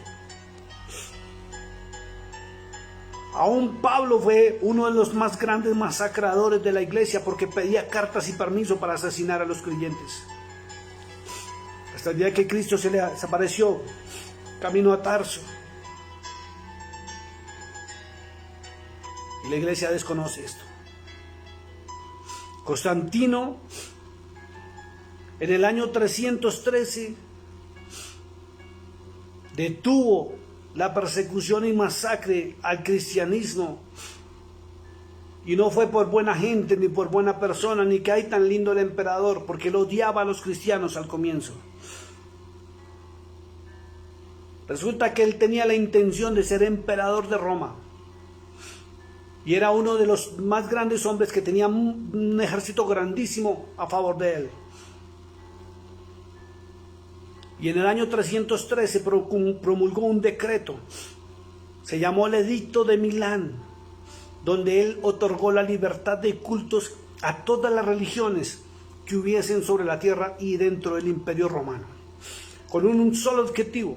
Aún Pablo fue uno de los más grandes masacradores de la iglesia porque pedía cartas y permiso para asesinar a los creyentes. Hasta el día que Cristo se le apareció camino a Tarso. Y la iglesia desconoce esto. Constantino, en el año 313, detuvo la persecución y masacre al cristianismo. Y no fue por buena gente, ni por buena persona, ni que hay tan lindo el emperador, porque él odiaba a los cristianos al comienzo. Resulta que él tenía la intención de ser emperador de Roma. Y era uno de los más grandes hombres que tenía un ejército grandísimo a favor de él. Y en el año 313 promulgó un decreto, se llamó el Edicto de Milán, donde él otorgó la libertad de cultos a todas las religiones que hubiesen sobre la tierra y dentro del Imperio Romano, con un solo objetivo,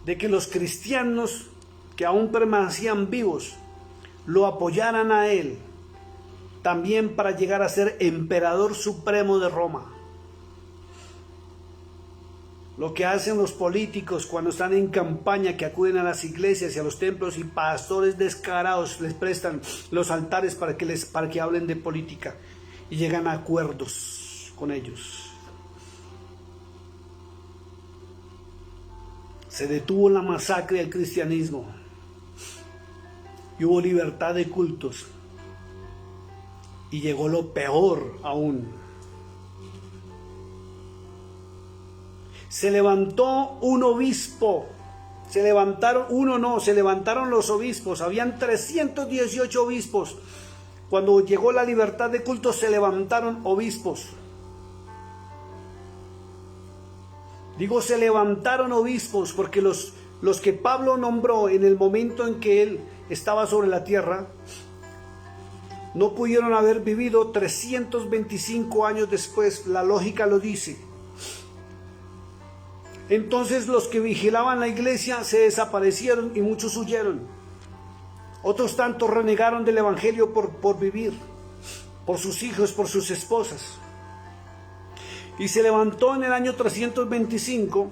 de que los cristianos que aún permanecían vivos lo apoyaran a él, también para llegar a ser emperador supremo de Roma. Lo que hacen los políticos cuando están en campaña, que acuden a las iglesias y a los templos, y pastores descarados les prestan los altares para que hablen de política y llegan a acuerdos con ellos. Se detuvo la masacre del cristianismo y hubo libertad de cultos, y llegó lo peor aún. Se levantó un obispo, se levantaron los obispos, habían 318 obispos. Cuando llegó la libertad de culto se levantaron obispos. Digo, se levantaron obispos porque los que Pablo nombró en el momento en que él estaba sobre la tierra, no pudieron haber vivido 325 años después, la lógica lo dice. Entonces los que vigilaban la iglesia se desaparecieron y muchos huyeron. Otros tantos renegaron del evangelio por vivir, por sus hijos, por sus esposas. Y se levantó en el año 325,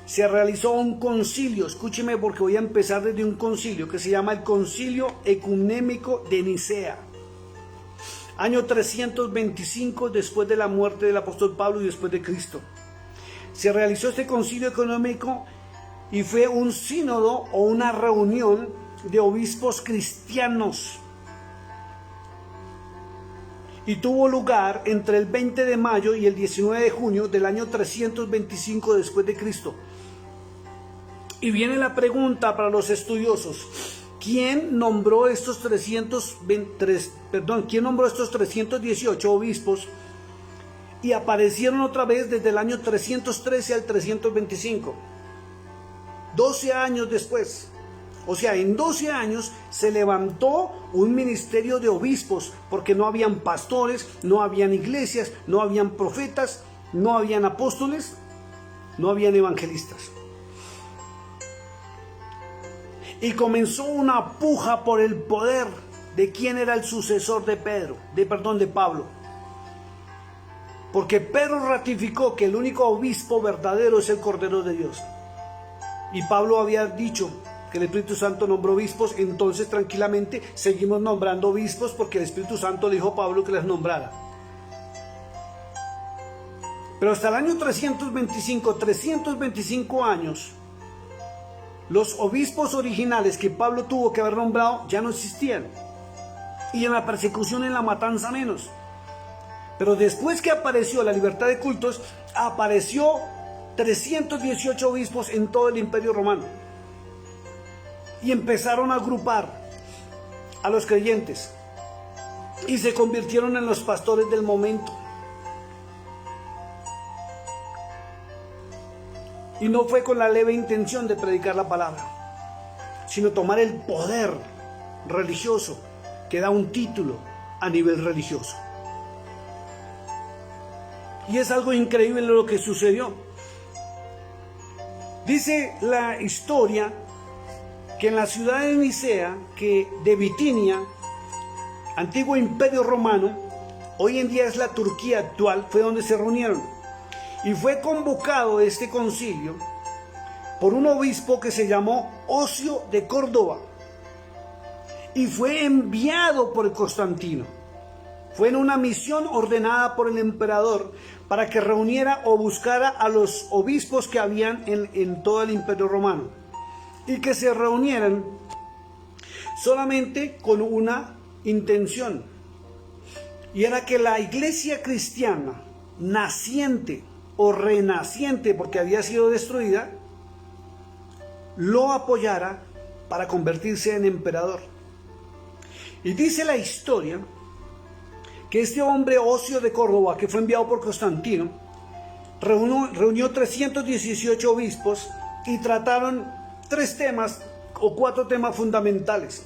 se realizó un concilio, escúcheme porque voy a empezar desde un concilio que se llama el Concilio Ecuménico de Nicea. Año 325 después de la muerte del apóstol Pablo y después de Cristo. Se realizó este concilio económico y fue un sínodo o una reunión de obispos cristianos. Y tuvo lugar entre el 20 de mayo y el 19 de junio del año 325 después de Cristo. Y viene la pregunta para los estudiosos: ¿quién nombró estos 318 obispos? Y aparecieron otra vez desde el año 313 al 325, 12 años después. O sea, en 12 años se levantó un ministerio de obispos, porque no habían pastores, no habían iglesias, no habían profetas, no habían apóstoles, no habían evangelistas. Y comenzó una puja por el poder de quién era el sucesor de Pablo. Porque Pedro ratificó que el único obispo verdadero es el Cordero de Dios. Y Pablo había dicho que el Espíritu Santo nombró obispos, entonces tranquilamente seguimos nombrando obispos porque el Espíritu Santo le dijo a Pablo que les nombrara. Pero hasta el año 325 años, los obispos originales que Pablo tuvo que haber nombrado ya no existían. Y en la persecución y en la matanza menos. Pero después que apareció la libertad de cultos, apareció 318 obispos en todo el Imperio Romano. Y empezaron a agrupar a los creyentes. Y se convirtieron en los pastores del momento. Y no fue con la leve intención de predicar la palabra, sino tomar el poder religioso que da un título a nivel religioso. Y es algo increíble lo que sucedió. Dice la historia que en la ciudad de Nicea, que de Bitinia, antiguo imperio romano, hoy en día es la Turquía actual, fue donde se reunieron. Y fue convocado este concilio por un obispo que se llamó Ocio de Córdoba. Y fue enviado por Constantino. Fue en una misión ordenada por el emperador para que reuniera o buscara a los obispos que habían en todo el imperio romano. Y que se reunieran solamente con una intención. Y era que la iglesia cristiana naciente o renaciente, porque había sido destruida, lo apoyara para convertirse en emperador. Y dice la historia que este hombre Ocio de Córdoba, que fue enviado por Constantino, reunió 318 obispos y trataron 3 temas o 4 temas fundamentales.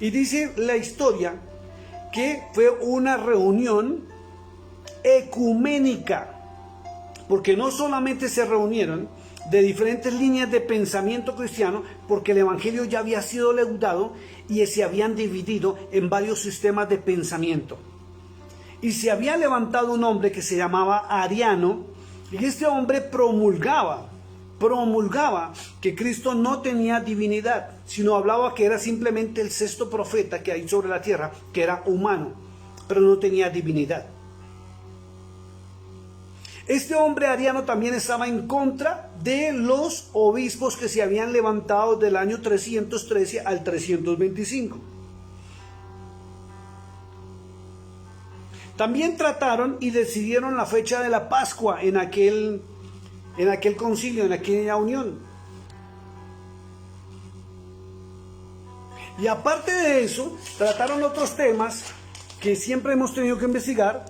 Y dice la historia que fue una reunión ecuménica, porque no solamente se reunieron de diferentes líneas de pensamiento cristiano, porque el evangelio ya había sido leudado y se habían dividido en varios sistemas de pensamiento. Y se había levantado un hombre que se llamaba Ariano, y este hombre promulgaba que Cristo no tenía divinidad, sino hablaba que era simplemente el 6º profeta que hay sobre la tierra, que era humano, pero no tenía divinidad. Este hombre ariano también estaba en contra de los obispos que se habían levantado del año 313 al 325. También trataron y decidieron la fecha de la Pascua en aquel concilio, en aquella unión. Y aparte de eso, trataron otros temas que siempre hemos tenido que investigar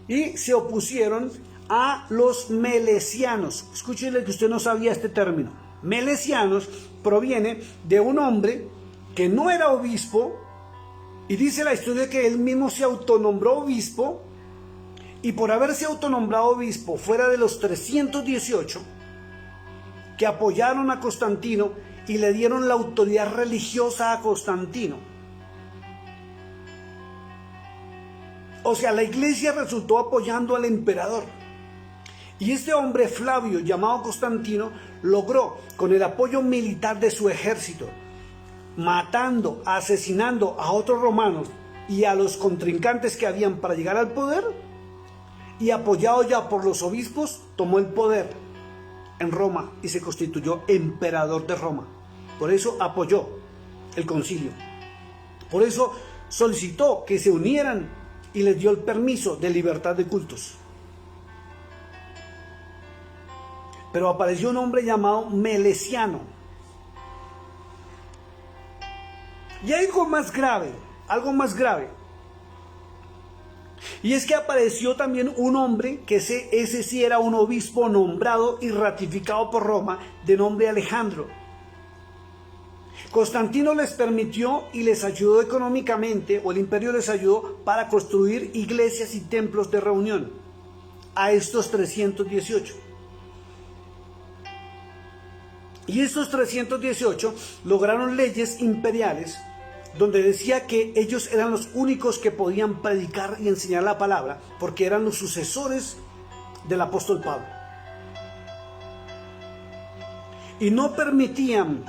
y se opusieron a los melesianos. Escúchele que usted no sabía este término. Melesianos proviene de un hombre que no era obispo, y dice la historia que él mismo se autonombró obispo, y por haberse autonombrado obispo fuera de los 318 que apoyaron a Constantino y le dieron la autoridad religiosa a Constantino. O sea, la iglesia resultó apoyando al emperador. Y este hombre Flavio, llamado Constantino, logró, con el apoyo militar de su ejército, matando, asesinando a otros romanos y a los contrincantes que habían para llegar al poder, y apoyado ya por los obispos, tomó el poder en Roma y se constituyó emperador de Roma. Por eso apoyó el concilio. Por eso solicitó que se unieran y les dio el permiso de libertad de cultos. Pero apareció un hombre llamado Melesiano. Y algo más grave. Y es que apareció también un hombre que ese sí era un obispo nombrado y ratificado por Roma, de nombre Alejandro. Constantino les permitió y les ayudó económicamente, o el imperio les ayudó para construir iglesias y templos de reunión a estos 318. Y estos 318 lograron leyes imperiales donde decía que ellos eran los únicos que podían predicar y enseñar la palabra, porque eran los sucesores del apóstol Pablo. Y no permitían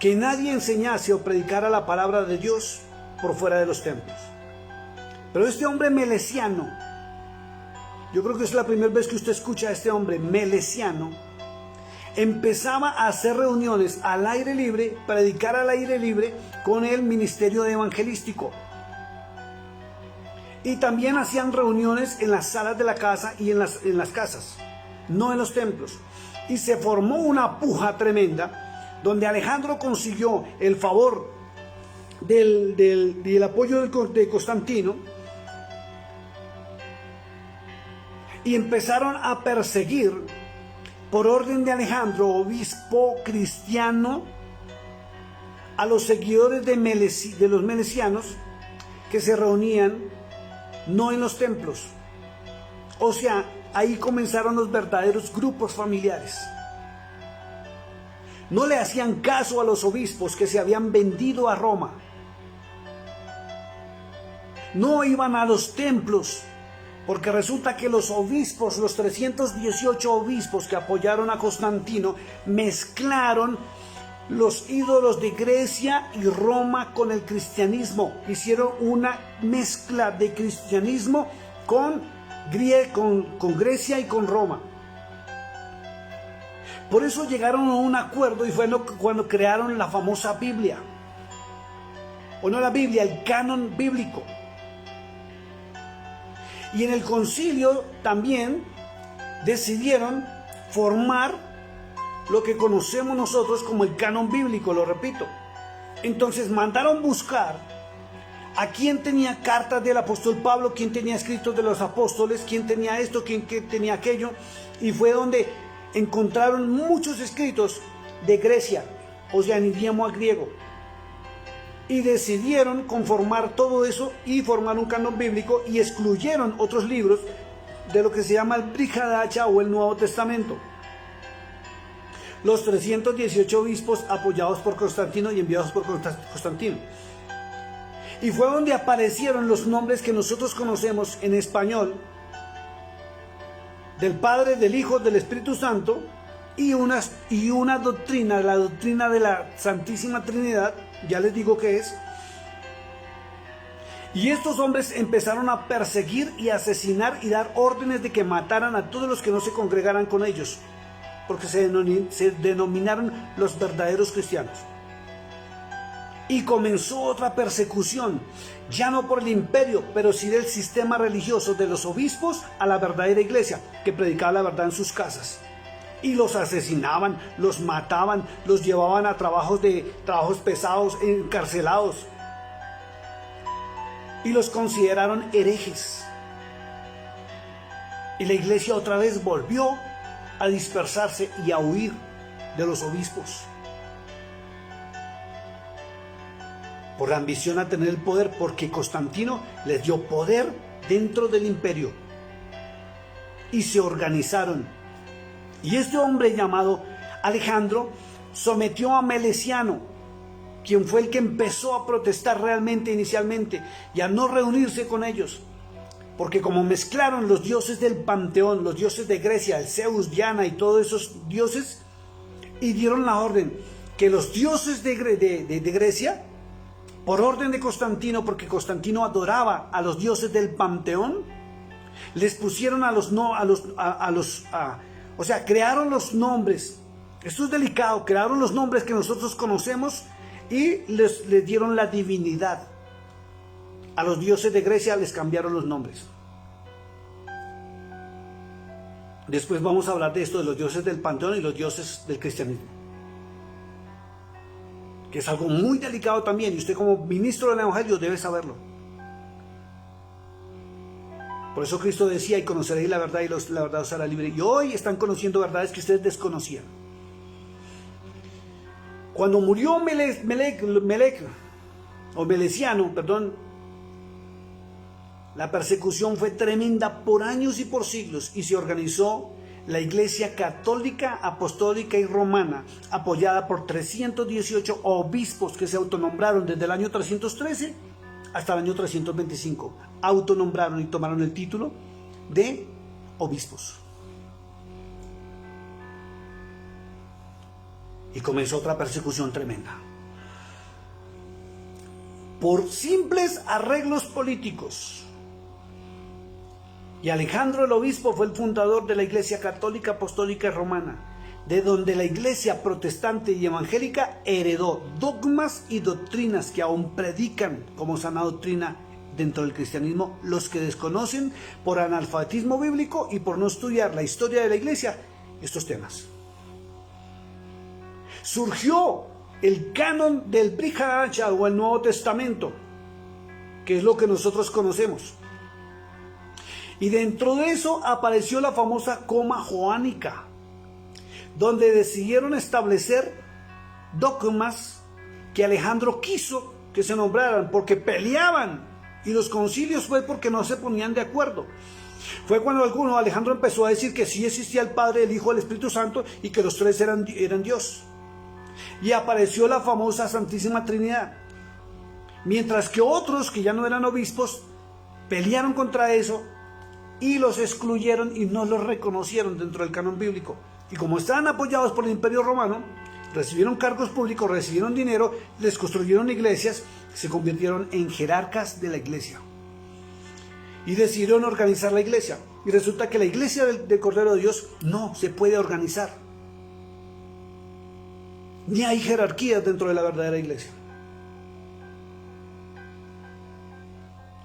que nadie enseñase o predicara la palabra de Dios por fuera de los templos. Pero este hombre Meleciano, yo creo que es la primera vez que usted escucha a este hombre Meleciano, empezaba a hacer reuniones al aire libre, predicar al aire libre con el ministerio evangelístico. Y también hacían reuniones en las salas de la casa y en las casas, no en los templos. Y se formó una puja tremenda, donde Alejandro consiguió el favor del apoyo de Constantino, y empezaron a perseguir, por orden de Alejandro, obispo cristiano, a los seguidores de los melecianos que se reunían no en los templos. O sea, ahí comenzaron los verdaderos grupos familiares. No le hacían caso a los obispos que se habían vendido a Roma. No iban a los templos, porque resulta que los obispos, los 318 obispos que apoyaron a Constantino, mezclaron los ídolos de Grecia y Roma con el cristianismo. Hicieron una mezcla de cristianismo con Grecia y con Roma. Por eso llegaron a un acuerdo, y fue cuando crearon la famosa Biblia. O no la Biblia, el canon bíblico. Y en el concilio también decidieron formar lo que conocemos nosotros como el canon bíblico, lo repito. Entonces mandaron buscar a quién tenía cartas del apóstol Pablo, quién tenía escritos de los apóstoles, quién tenía esto, quién tenía aquello. Y fue donde encontraron muchos escritos de Grecia, o sea, en idioma griego. Y decidieron conformar todo eso y formar un canon bíblico, y excluyeron otros libros de lo que se llama el Brit Hadasha o el Nuevo Testamento. Los 318 obispos apoyados por Constantino y enviados por Constantino. Y fue donde aparecieron los nombres que nosotros conocemos en español, del Padre, del Hijo, del Espíritu Santo, y una doctrina, la doctrina de la Santísima Trinidad. Ya les digo qué es. Y estos hombres empezaron a perseguir y asesinar y dar órdenes de que mataran a todos los que no se congregaran con ellos, porque se denominaron los verdaderos cristianos. Y comenzó otra persecución, ya no por el imperio, pero sí del sistema religioso de los obispos a la verdadera iglesia, que predicaba la verdad en sus casas. Y los asesinaban, los mataban, los llevaban a trabajos pesados, encarcelados. Y los consideraron herejes. Y la iglesia otra vez volvió a dispersarse y a huir de los obispos. Por la ambición a tener el poder, porque Constantino les dio poder dentro del imperio. Y se organizaron. Y este hombre llamado Alejandro sometió a Meleciano, quien fue el que empezó a protestar realmente inicialmente y a no reunirse con ellos, porque como mezclaron los dioses del panteón, los dioses de Grecia, el Zeus, Diana y todos esos dioses, y dieron la orden que los dioses de Grecia, por orden de Constantino, porque Constantino adoraba a los dioses del panteón, les pusieron o sea, crearon los nombres. Esto es delicado. Crearon los nombres que nosotros conocemos y les dieron la divinidad. A los dioses de Grecia les cambiaron los nombres. Después vamos a hablar de esto, de los dioses del panteón y los dioses del cristianismo, que es algo muy delicado también, y usted como ministro del Evangelio debe saberlo. Por eso Cristo decía: y conoceréis la verdad, y la verdad os hará libre. Y hoy están conociendo verdades que ustedes desconocían. Cuando murió Meleciano, la persecución fue tremenda por años y por siglos, y se organizó la Iglesia Católica, Apostólica y Romana, apoyada por 318 obispos que se autonombraron desde el año 313 hasta el año 325, autonombraron y tomaron el título de obispos. Y comenzó otra persecución tremenda. Por simples arreglos políticos. Y Alejandro el obispo fue el fundador de la Iglesia Católica, Apostólica y Romana, de donde la Iglesia protestante y evangélica heredó dogmas y doctrinas que aún predican como sana doctrina dentro del cristianismo los que desconocen por analfabetismo bíblico y por no estudiar la historia de la Iglesia estos temas. Surgió el canon del Brit Hadashah o el Nuevo Testamento, que es lo que nosotros conocemos. Y dentro de eso apareció la famosa coma joánica, donde decidieron establecer dogmas que Alejandro quiso que se nombraran porque peleaban, y los concilios fue porque no se ponían de acuerdo. Fue cuando Alejandro empezó a decir que sí existía el Padre, el Hijo, el Espíritu Santo y que los tres eran Dios. Y apareció la famosa Santísima Trinidad. Mientras que otros que ya no eran obispos pelearon contra eso y los excluyeron y no los reconocieron dentro del canon bíblico. Y como estaban apoyados por el Imperio Romano, recibieron cargos públicos, recibieron dinero, les construyeron iglesias, se convirtieron en jerarcas de la iglesia. Y decidieron organizar la iglesia. Y resulta que la iglesia del Cordero de Dios no se puede organizar. Ni hay jerarquías dentro de la verdadera iglesia.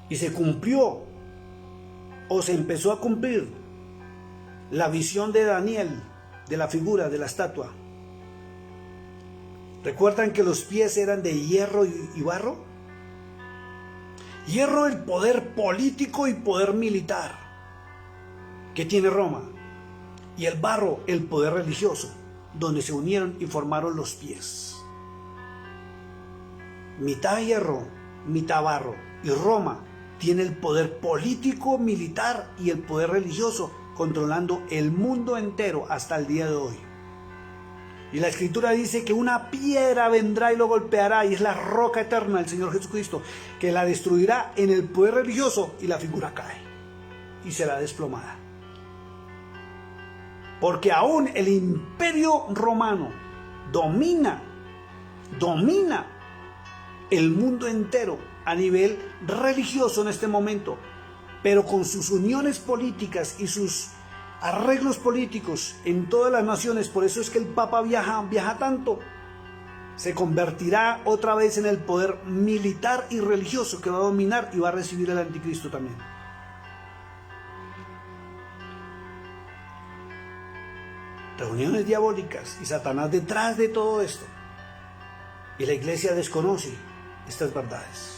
Y se cumplió, o se empezó a cumplir, la visión de Daniel, de la figura, de la estatua. ¿Recuerdan que los pies eran de hierro y barro? Hierro, el poder político y poder militar que tiene Roma. Y el barro, el poder religioso, donde se unieron y formaron los pies. Mitad hierro, mitad barro. Y Roma tiene el poder político, militar y el poder religioso, controlando el mundo entero hasta el día de hoy. Y la Escritura dice que una piedra vendrá y lo golpeará, y es la roca eterna, el Señor Jesucristo, que la destruirá en el poder religioso, y la figura cae y será desplomada. Porque aún el Imperio Romano domina el mundo entero a nivel religioso en este momento, pero con sus uniones políticas y sus arreglos políticos en todas las naciones. Por eso es que el Papa viaja tanto. Se convertirá otra vez en el poder militar y religioso que va a dominar y va a recibir el anticristo también. Reuniones diabólicas y Satanás detrás de todo esto. Y la iglesia desconoce estas verdades.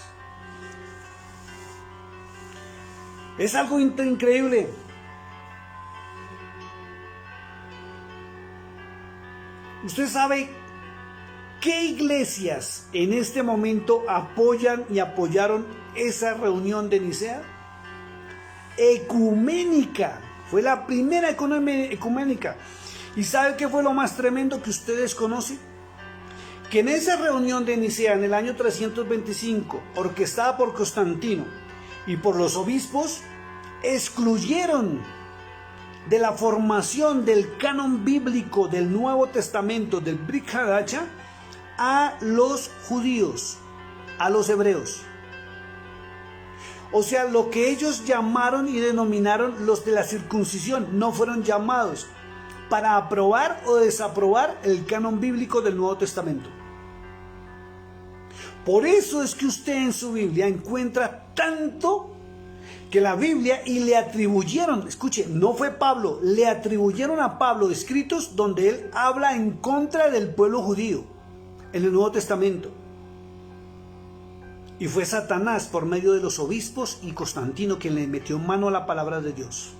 Es algo increíble. ¿Usted sabe qué iglesias en este momento apoyan y apoyaron esa reunión de Nicea? Ecuménica. Fue la primera ecuménica. ¿Y sabe qué fue lo más tremendo que ustedes conocen? Que en esa reunión de Nicea en el año 325, orquestada por Constantino y por los obispos, excluyeron de la formación del canon bíblico del Nuevo Testamento, del Brit Hadashah, a los judíos, a los hebreos. O sea, lo que ellos llamaron y denominaron los de la circuncisión, no fueron llamados para aprobar o desaprobar el canon bíblico del Nuevo Testamento. Por eso es que usted en su Biblia encuentra tanto que la Biblia, y le atribuyeron, escuche, no fue Pablo, le atribuyeron a Pablo escritos donde él habla en contra del pueblo judío en el Nuevo Testamento. Y fue Satanás por medio de los obispos y Constantino quien le metió mano a la palabra de Dios,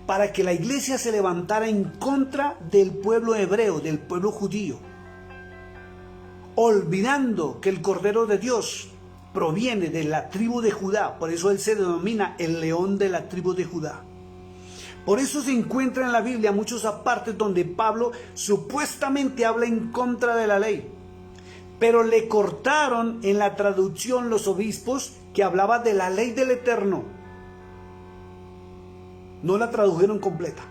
para que la iglesia se levantara en contra del pueblo hebreo, del pueblo judío, olvidando que el Cordero de Dios proviene de la tribu de Judá. Por eso él se denomina el león de la tribu de Judá. Por eso se encuentra en la Biblia muchos apartes donde Pablo supuestamente habla en contra de la ley, pero le cortaron en la traducción los obispos que hablaba de la ley del Eterno. No la tradujeron completa,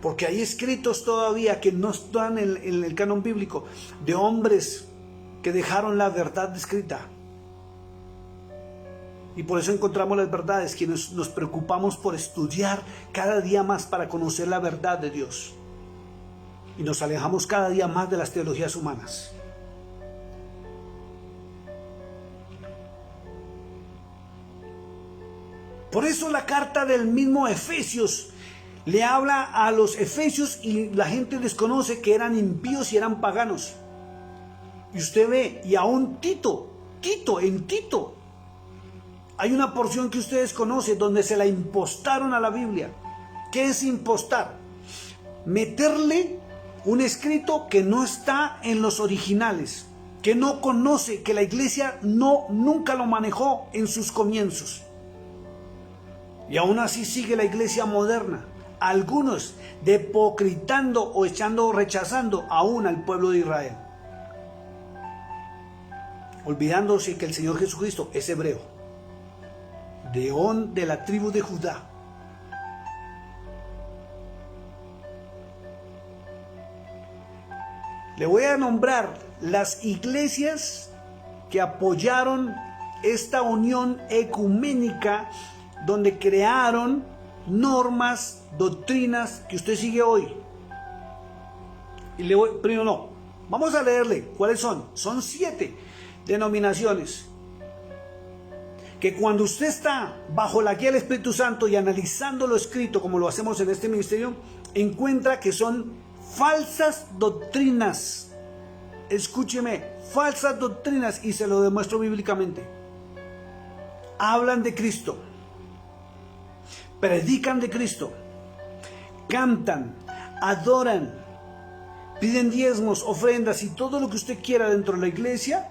porque hay escritos todavía que no están en el canon bíblico de hombres que dejaron la verdad escrita. Y por eso encontramos las verdades, que nos preocupamos por estudiar cada día más para conocer la verdad de Dios. Y nos alejamos cada día más de las teologías humanas. Por eso la carta del mismo Efesios le habla a los efesios y la gente desconoce que eran impíos y eran paganos. Y usted ve, y aún Tito, hay una porción que ustedes conocen donde se la impostaron a la Biblia. ¿Qué es impostar? Meterle un escrito que no está en los originales, que no conoce, que la iglesia nunca lo manejó en sus comienzos. Y aún así sigue la iglesia moderna, algunos depocritando o rechazando aún al pueblo de Israel, olvidándose que el Señor Jesucristo es hebreo, de la tribu de Judá. Le voy a nombrar las iglesias que apoyaron esta unión ecuménica, donde crearon normas, doctrinas que usted sigue hoy. Y vamos a leerle cuáles son. Son 7 denominaciones que cuando usted está bajo la guía del Espíritu Santo y analizando lo escrito, como lo hacemos en este ministerio, encuentra que son falsas doctrinas. Escúcheme, falsas doctrinas, y se lo demuestro bíblicamente. Hablan de Cristo, predican de Cristo, cantan, adoran, piden diezmos, ofrendas y todo lo que usted quiera dentro de la iglesia,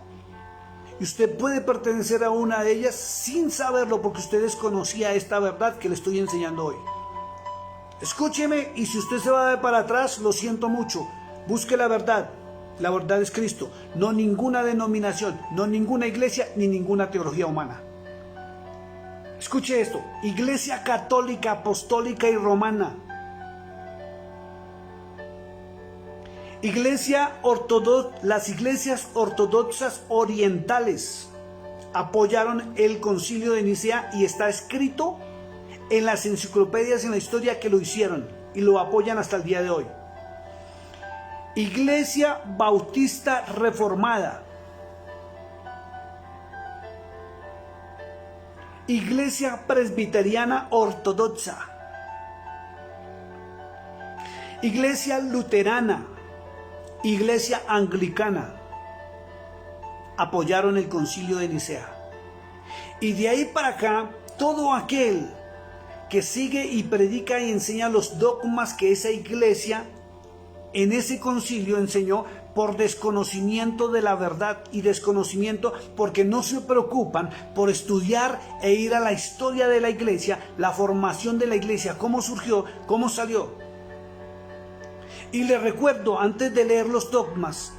y usted puede pertenecer a una de ellas sin saberlo, porque usted desconocía esta verdad que le estoy enseñando hoy. Escúcheme, y si usted se va para atrás, lo siento mucho. Busque la verdad. La verdad es Cristo, no ninguna denominación, no ninguna iglesia, ni ninguna teología humana. Escuche esto: Iglesia Católica, Apostólica y Romana, las iglesias ortodoxas orientales apoyaron el Concilio de Nicea, y está escrito en las enciclopedias en la historia que lo hicieron y lo apoyan hasta el día de hoy. Iglesia Bautista Reformada, Iglesia Presbiteriana Ortodoxa, Iglesia Luterana, Iglesia Anglicana, apoyaron el Concilio de Nicea. Y de ahí para acá, todo aquel que sigue y predica y enseña los dogmas que esa iglesia en ese concilio enseñó, por desconocimiento de la verdad y desconocimiento porque no se preocupan por estudiar e ir a la historia de la iglesia, la formación de la iglesia, cómo surgió, cómo salió. Y les recuerdo, antes de leer los dogmas,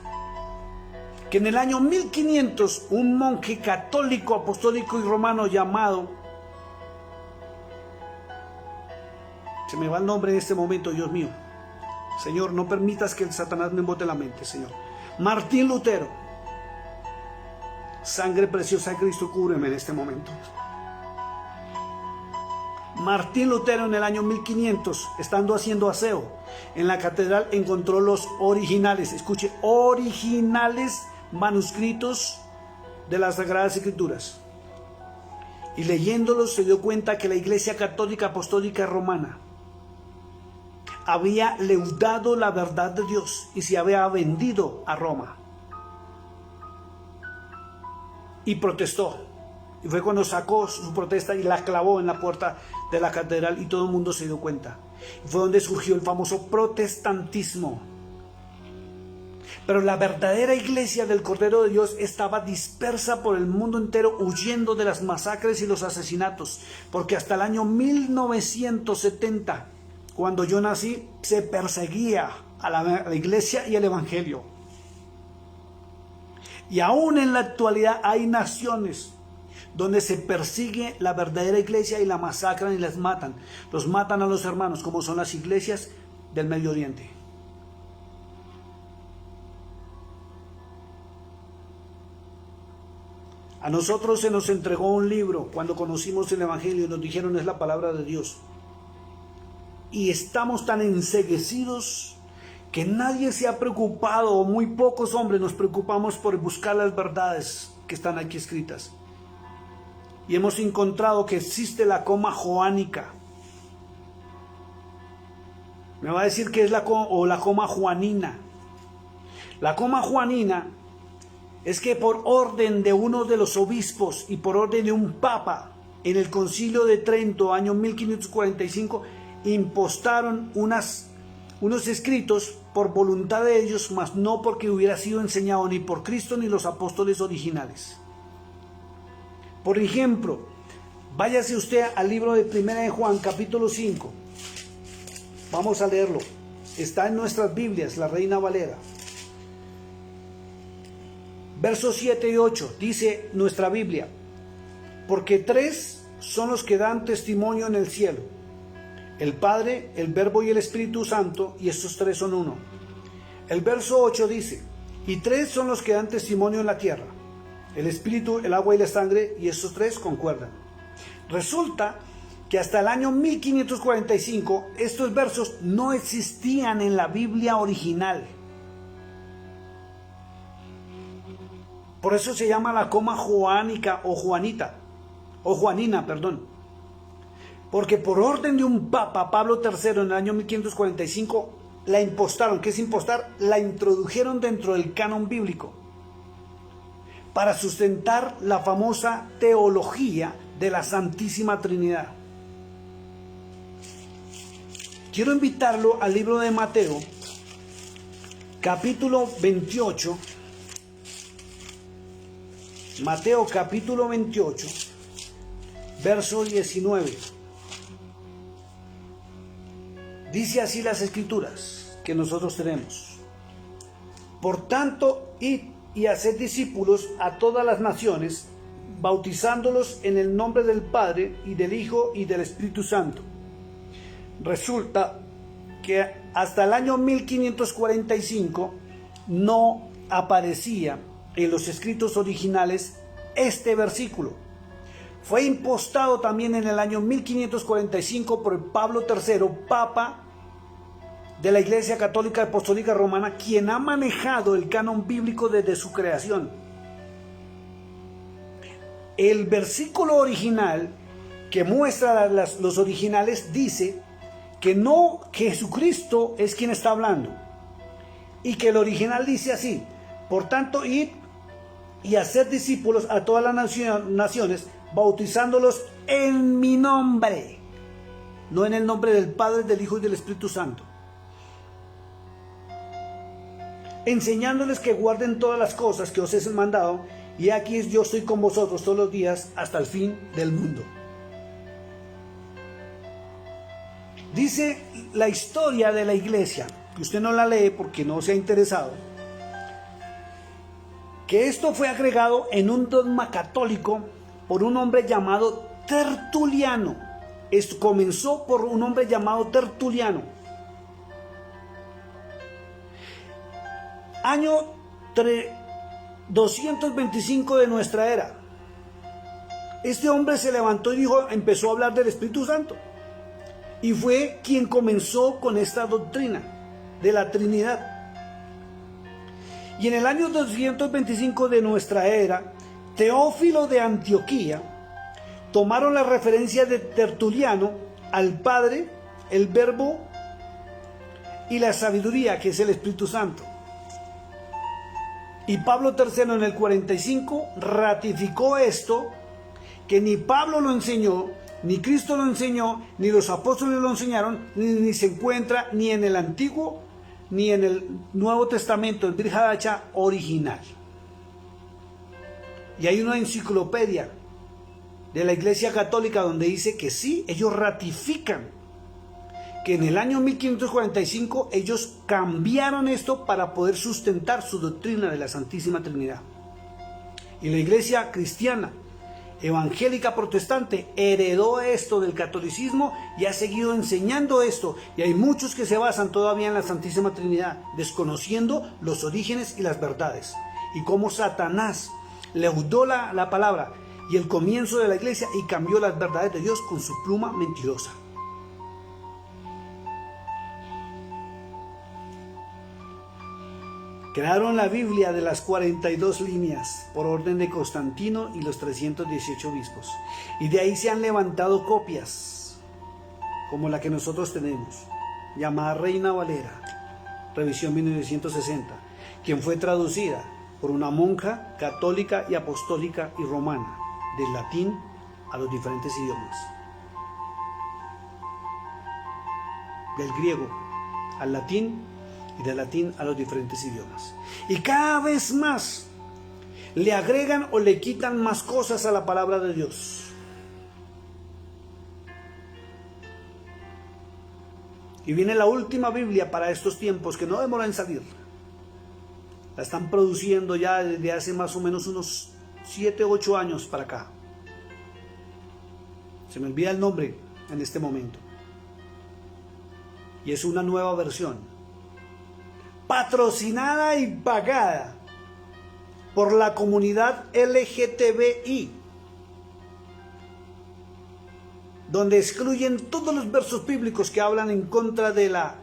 que en el año 1500 un monje católico, apostólico y romano llamado, se me va el nombre en este momento, Dios mío, Señor, no permitas que el Satanás me embote la mente, Señor. Martín Lutero. Sangre preciosa de Cristo, cúbreme en este momento. Martín Lutero, en el año 1500, estando haciendo aseo en la catedral, encontró los originales, escuche, originales manuscritos de las Sagradas Escrituras. Y leyéndolos se dio cuenta que la Iglesia Católica, Apostólica y Romana había leudado la verdad de Dios y se había vendido a Roma. Y protestó. Y fue cuando sacó su protesta y la clavó en la puerta de la catedral, y todo el mundo se dio cuenta. Y fue donde surgió el famoso protestantismo. Pero la verdadera iglesia del Cordero de Dios estaba dispersa por el mundo entero, huyendo de las masacres y los asesinatos, porque hasta el año 1970, cuando yo nací, se perseguía a la iglesia y el evangelio. Y aún en la actualidad hay naciones donde se persigue la verdadera iglesia y la masacran y las matan. Los matan a los hermanos, como son las iglesias del Medio Oriente. A nosotros se nos entregó un libro cuando conocimos el evangelio y nos dijeron es la palabra de Dios. Y estamos tan enceguecidos que nadie se ha preocupado, o muy pocos hombres nos preocupamos por buscar las verdades que están aquí escritas. Y hemos encontrado que existe la coma joánica. Me va a decir que es la coma juanina. La coma juanina es que por orden de uno de los obispos y por orden de un papa, en el Concilio de Trento, año 1545, impostaron unos escritos por voluntad de ellos, mas no porque hubiera sido enseñado ni por Cristo ni los apóstoles originales. Por ejemplo, váyase usted al libro de Primera de Juan, capítulo 5. Vamos a leerlo. Está en nuestras Biblias, la Reina Valera. Versos 7 y 8, dice nuestra Biblia: porque 3 son los que dan testimonio en el cielo: el Padre, el Verbo y el Espíritu Santo, y estos 3 son uno. El verso 8 dice: y 3 son los que dan testimonio en la tierra: el Espíritu, el agua y la sangre, y estos 3 concuerdan. Resulta que hasta el año 1545 estos versos no existían en la Biblia original. Por eso se llama la coma joánica o juanina, perdón. Porque por orden de un papa, Pablo III, en el año 1545, la impostaron. ¿Qué es impostar? La introdujeron dentro del canon bíblico para sustentar la famosa teología de la Santísima Trinidad. Quiero invitarlo al libro de Mateo, capítulo 28. Mateo capítulo 28, verso 19. Dice así las escrituras que nosotros tenemos: por tanto, id y haced discípulos a todas las naciones, bautizándolos en el nombre del Padre y del Hijo y del Espíritu Santo. Resulta que hasta el año 1545 no aparecía en los escritos originales este versículo. Fue impostado también en el año 1545 por Pablo III, Papa de la Iglesia Católica Apostólica Romana, quien ha manejado el canon bíblico desde su creación. El versículo original que muestra los originales dice que no, que Jesucristo es quien está hablando, y que el original dice así: por tanto, id y hacer discípulos a todas las naciones, bautizándolos en mi nombre, no en el nombre del Padre, del Hijo y del Espíritu Santo, enseñándoles que guarden todas las cosas que os he mandado, y aquí yo estoy con vosotros todos los días hasta el fin del mundo. Dice la historia de la iglesia, que usted no la lee porque no se ha interesado, que esto fue agregado en un dogma católico por un hombre llamado Tertuliano. Esto comenzó por un hombre llamado Tertuliano. Año 225 de nuestra era. Este hombre se levantó y dijo, empezó a hablar del Espíritu Santo. Y fue quien comenzó con esta doctrina de la Trinidad. Y en el año 225 de nuestra era, Teófilo de Antioquía tomaron la referencia de Tertuliano al Padre, el Verbo y la sabiduría, que es el Espíritu Santo. Y Pablo III en el 45 ratificó esto, que ni Pablo lo enseñó, ni Cristo lo enseñó, ni los apóstoles lo enseñaron, ni se encuentra ni en el Antiguo ni en el Nuevo Testamento, el Brit Hadashah original. Y hay una enciclopedia de la Iglesia Católica donde dice que sí, ellos ratifican que en el año 1545 ellos cambiaron esto para poder sustentar su doctrina de la Santísima Trinidad. Y la Iglesia cristiana, evangélica protestante, heredó esto del catolicismo y ha seguido enseñando esto. Y hay muchos que se basan todavía en la Santísima Trinidad, desconociendo los orígenes y las verdades. Y cómo Satanás leudó la palabra y el comienzo de la iglesia y cambió las verdades de Dios con su pluma mentirosa. Crearon la Biblia de las 42 líneas por orden de Constantino y los 318 obispos. Y de ahí se han levantado copias, como la que nosotros tenemos, llamada Reina Valera, revisión 1960, quien fue traducida por una monja católica y apostólica y romana, del latín a los diferentes idiomas. Del griego al latín y del latín a los diferentes idiomas. Y cada vez más le agregan o le quitan más cosas a la palabra de Dios. Y viene la última Biblia para estos tiempos, que no demora en salir. La están produciendo ya desde hace más o menos unos 7 u 8 años para acá. Se me olvida el nombre en este momento. Y es una nueva versión, patrocinada y pagada por la comunidad LGTBI, donde excluyen todos los versos bíblicos que hablan en contra de la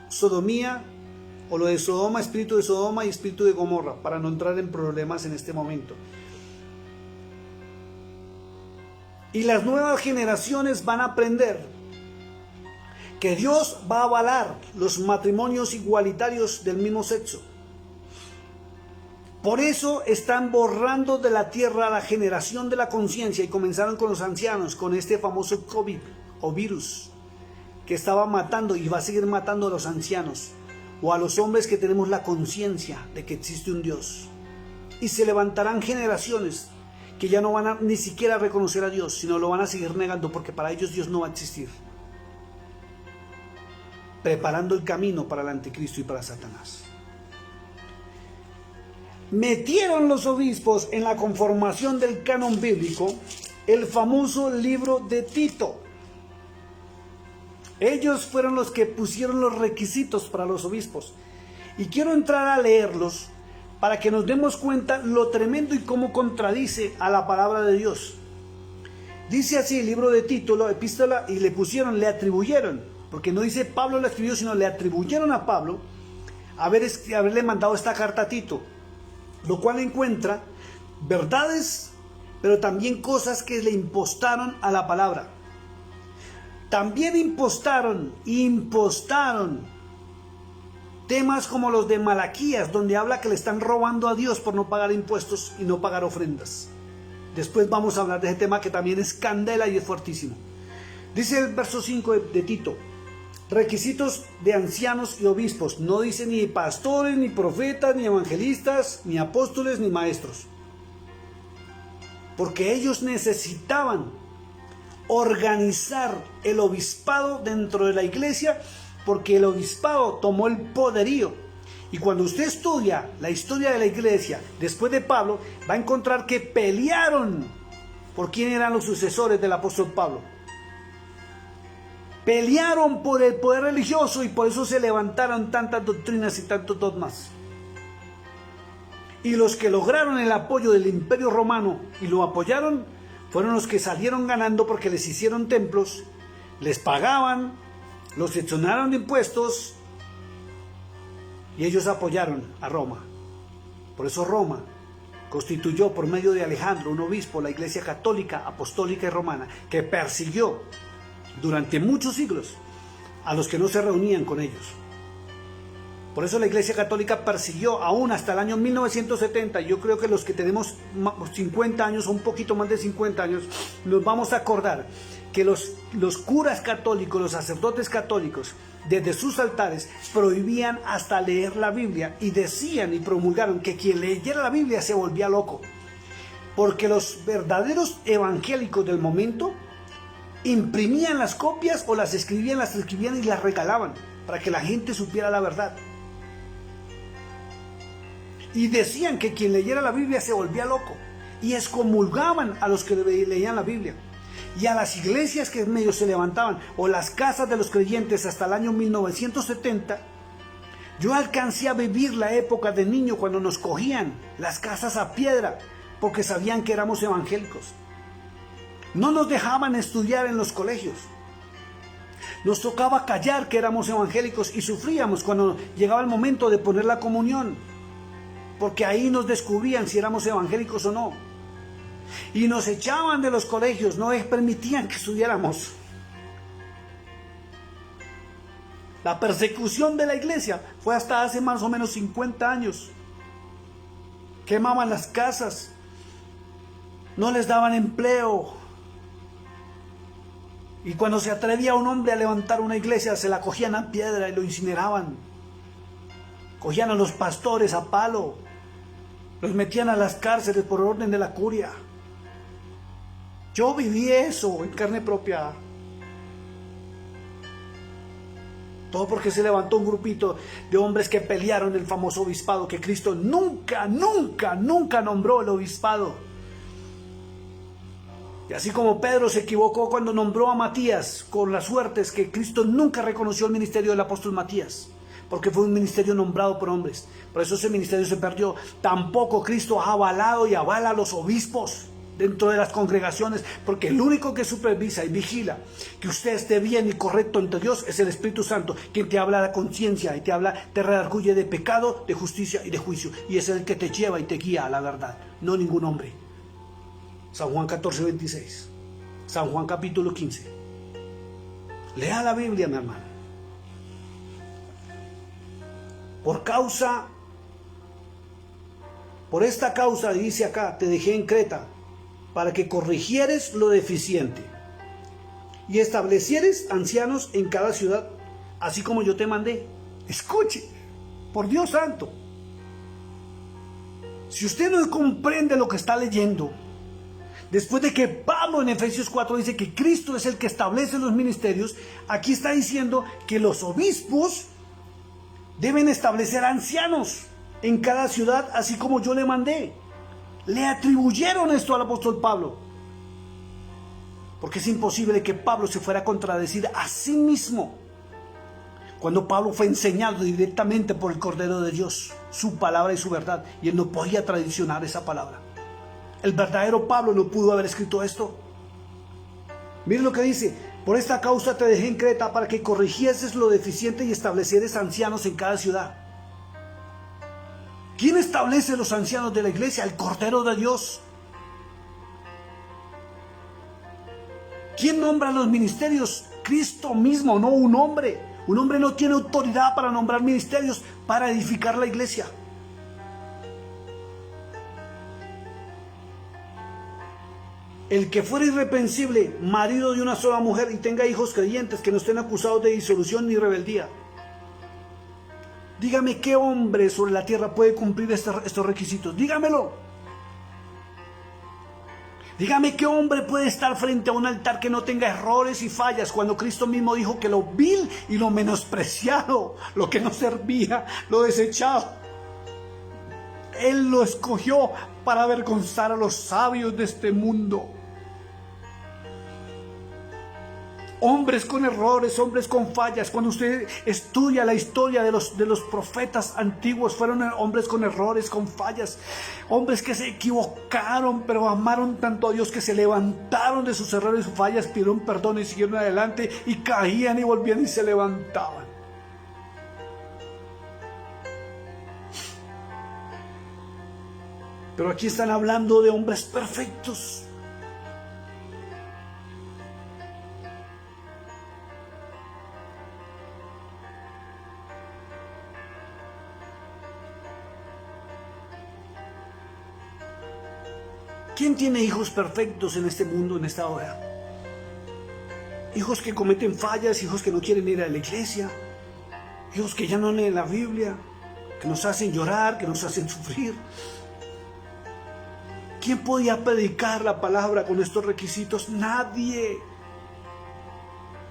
sodomía, o lo de Sodoma, espíritu de Sodoma y espíritu de Gomorra, para no entrar en problemas en este momento. Y las nuevas generaciones van a aprender que Dios va a avalar los matrimonios igualitarios del mismo sexo. Por eso están borrando de la tierra la generación de la conciencia y comenzaron con los ancianos, con este famoso COVID o virus que estaba matando y va a seguir matando a los ancianos o a los hombres que tenemos la conciencia de que existe un Dios. Y se levantarán generaciones que ya no van a ni siquiera reconocer a Dios, sino lo van a seguir negando, porque para ellos Dios no va a existir, preparando el camino para el anticristo y para Satanás. Metieron los obispos en la conformación del canon bíblico el famoso libro de Tito. Ellos fueron los que pusieron los requisitos para los obispos. Y quiero entrar a leerlos para que nos demos cuenta lo tremendo y cómo contradice a la palabra de Dios. Dice así el libro de Tito, la epístola, y le atribuyeron, porque no dice Pablo la escribió, sino le atribuyeron a Pablo haberle mandado esta carta a Tito, lo cual encuentra verdades, pero también cosas que le impostaron a la palabra. También impostaron temas como los de Malaquías, donde habla que le están robando a Dios por no pagar impuestos y no pagar ofrendas. Después vamos a hablar de ese tema que también es candela y es fuertísimo. Dice el verso 5 de Tito: requisitos de ancianos y obispos. No dice ni pastores, ni profetas, ni evangelistas, ni apóstoles, ni maestros. Porque ellos necesitaban organizar el obispado dentro de la iglesia, porque el obispado tomó el poderío. Y cuando usted estudia la historia de la iglesia después de Pablo, va a encontrar que pelearon por quién eran los sucesores del apóstol Pablo. Pelearon por el poder religioso y por eso se levantaron tantas doctrinas y tantos dogmas. Y los que lograron el apoyo del Imperio Romano y lo apoyaron fueron los que salieron ganando, porque les hicieron templos, les pagaban, los exonaron de impuestos y ellos apoyaron a Roma. Por eso Roma constituyó por medio de Alejandro, un obispo, la Iglesia Católica, Apostólica y Romana, que persiguió durante muchos siglos a los que no se reunían con ellos. Por eso la Iglesia Católica persiguió aún hasta el año 1970. Yo creo que los que tenemos 50 años o un poquito más de 50 años nos vamos a acordar que los curas católicos, los sacerdotes católicos, desde sus altares prohibían hasta leer la Biblia, y decían y promulgaron que quien leyera la Biblia se volvía loco, porque los verdaderos evangélicos del momento imprimían las copias o las escribían y las regalaban para que la gente supiera la verdad. Y decían que quien leyera la Biblia se volvía loco, y excomulgaban a los que leían la Biblia. Y a las iglesias que medio se levantaban, o las casas de los creyentes, hasta el año 1970, yo alcancé a vivir la época de niño cuando nos cogían las casas a piedra, porque sabían que éramos evangélicos. No nos dejaban estudiar en los colegios. Nos tocaba callar que éramos evangélicos, y sufríamos cuando llegaba el momento de poner la comunión, porque ahí nos descubrían si éramos evangélicos o no. Y nos echaban de los colegios, no permitían que estudiáramos. La persecución de la iglesia fue hasta hace más o menos 50 años. Quemaban las casas, no les daban empleo. Y cuando se atrevía un hombre a levantar una iglesia, se la cogían a piedra y lo incineraban. Cogían a los pastores a palo, los metían a las cárceles por orden de la curia. Yo viví eso en carne propia. Todo porque se levantó un grupito de hombres que pelearon el famoso obispado, que Cristo nunca nombró el obispado. Y así como Pedro se equivocó cuando nombró a Matías, con la suerte es que Cristo nunca reconoció el ministerio del apóstol Matías, porque fue un ministerio nombrado por hombres. Por eso ese ministerio se perdió. Tampoco Cristo ha avalado y avala a los obispos dentro de las congregaciones, porque el único que supervisa y vigila que usted esté bien y correcto ante Dios es el Espíritu Santo, quien te habla a la conciencia y te redarguye de pecado, de justicia y de juicio, y es el que te lleva y te guía a la verdad, no ningún hombre. San Juan 14:26, San Juan capítulo 15. Lea la Biblia, mi hermano. Por esta causa, dice acá, te dejé en Creta, para que corrigieres lo deficiente y establecieres ancianos en cada ciudad, así como yo te mandé. Escuche, por Dios santo, si usted no comprende lo que está leyendo, después de que Pablo en Efesios 4 dice que Cristo es el que establece los ministerios, aquí está diciendo que los obispos deben establecer ancianos en cada ciudad, así como yo le mandé. Le atribuyeron esto al apóstol Pablo, porque es imposible que Pablo se fuera a contradecir a sí mismo, cuando Pablo fue enseñado directamente por el Cordero de Dios, su palabra y su verdad, y él no podía traicionar esa palabra. El verdadero Pablo no pudo haber escrito esto. Miren lo que dice: por esta causa te dejé en Creta, para que corrigieses lo deficiente y establecieres ancianos en cada ciudad. ¿Quién establece los ancianos de la iglesia? El Cordero de Dios. ¿Quién nombra los ministerios? Cristo mismo, no un hombre. Un hombre no tiene autoridad para nombrar ministerios para edificar la iglesia. El que fuera irreprensible, marido de una sola mujer, y tenga hijos creyentes que no estén acusados de disolución ni rebeldía. Dígame qué hombre sobre la tierra puede cumplir estos requisitos. Dígamelo. Dígame qué hombre puede estar frente a un altar que no tenga errores y fallas, cuando Cristo mismo dijo que lo vil y lo menospreciado, lo que no servía, lo desechado, Él lo escogió para avergonzar a los sabios de este mundo. Hombres con errores, hombres con fallas. Cuando usted estudia la historia de los profetas antiguos, fueron hombres con errores, con fallas. Hombres que se equivocaron, pero amaron tanto a Dios que se levantaron de sus errores y fallas, pidieron perdón y siguieron adelante, y caían y volvían y se levantaban. Pero aquí están hablando de hombres perfectos. ¿Quién tiene hijos perfectos en este mundo, en esta hora? hijos que cometen fallas, hijos que no quieren ir a la iglesia, hijos que ya no leen la Biblia, que nos hacen llorar, que nos hacen sufrir. ¿Quién podía predicar la palabra con estos requisitos? Nadie.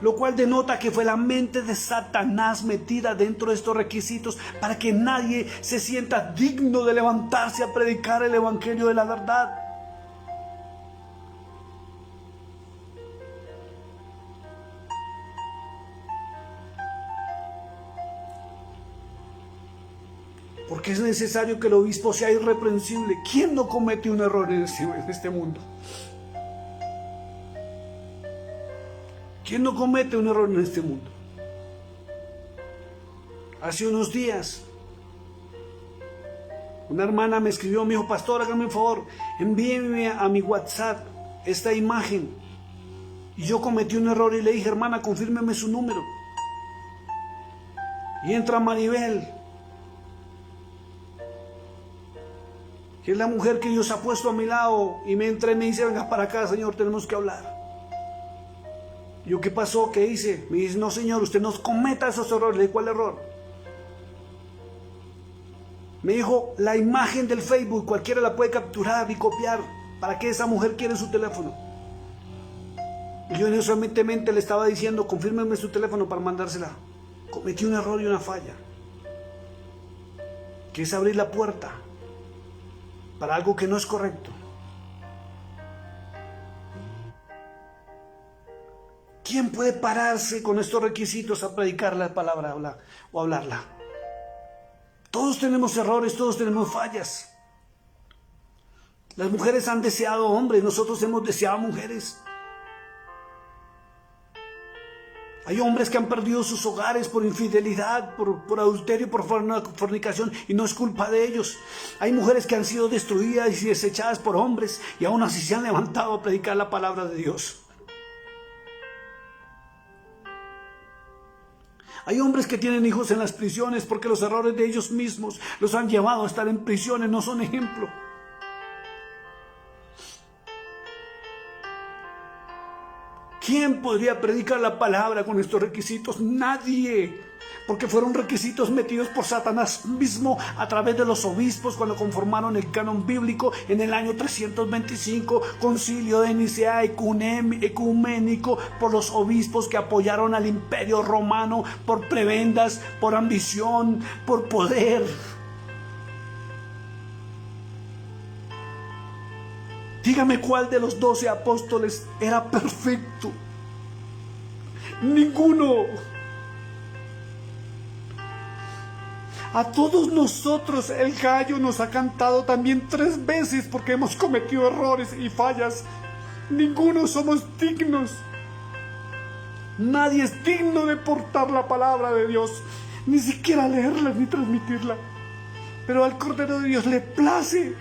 Lo cual denota que fue la mente de Satanás metida dentro de estos requisitos para que nadie se sienta digno de levantarse a predicar el evangelio de la verdad. Porque es necesario que el obispo sea irreprensible. ¿Quién no comete un error en este mundo? ¿Quién no comete un error en este mundo? Hace unos días, una hermana me escribió, me dijo: pastor, hágame un favor, envíeme a mi WhatsApp esta imagen. Y yo cometí un error y le dije: hermana, confírmeme su número. Y entra Maribel, que es la mujer que Dios ha puesto a mi lado, y me entra y me dice: venga para acá, señor, tenemos que hablar. Yo: ¿qué pasó? ¿Qué hice? Me dice: no, señor, usted no cometa esos errores. Le dije: ¿cuál error? Me dijo: la imagen del Facebook, cualquiera la puede capturar y copiar. ¿Para qué esa mujer quiere su teléfono? Y yo inocentemente le estaba diciendo: confírmeme su teléfono para mandársela. Cometí un error y una falla, que es abrir la puerta para algo que no es correcto. ¿Quién puede pararse con estos requisitos a predicar la palabra o hablarla? Todos tenemos errores, todos tenemos fallas. Las mujeres han deseado hombres, nosotros hemos deseado mujeres. Hay hombres que han perdido sus hogares por infidelidad, por adulterio, por fornicación, y no es culpa de ellos. Hay mujeres que han sido destruidas y desechadas por hombres, y aún así se han levantado a predicar la palabra de Dios. Hay hombres que tienen hijos en las prisiones porque los errores de ellos mismos los han llevado a estar en prisiones, no son ejemplo. ¿Quién podría predicar la palabra con estos requisitos? Nadie, porque fueron requisitos metidos por Satanás mismo a través de los obispos cuando conformaron el canon bíblico en el año 325, concilio de Nicea ecuménico, por los obispos que apoyaron al imperio romano por prebendas, por ambición, por poder. Dígame cuál de los 12 apóstoles era perfecto. Ninguno. A todos nosotros el gallo nos ha cantado también 3 veces porque hemos cometido errores y fallas. Ninguno somos dignos. Nadie es digno de portar la palabra de Dios, ni siquiera leerla ni transmitirla. Pero al Cordero de Dios le place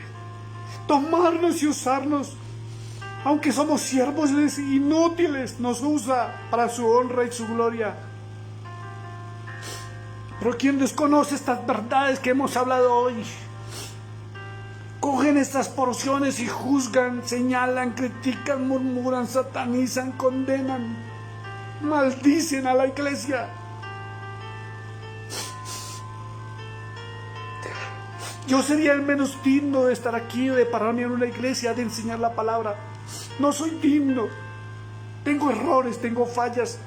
tomarnos y usarnos. Aunque somos siervos inútiles, nos usa para su honra y su gloria. Pero quien desconoce estas verdades que hemos hablado hoy, cogen estas porciones y juzgan, señalan, critican, murmuran, satanizan, condenan, maldicen a la iglesia. Yo sería el menos digno de estar aquí, de pararme en una iglesia, de enseñar la palabra. No soy digno. Tengo errores, tengo fallas.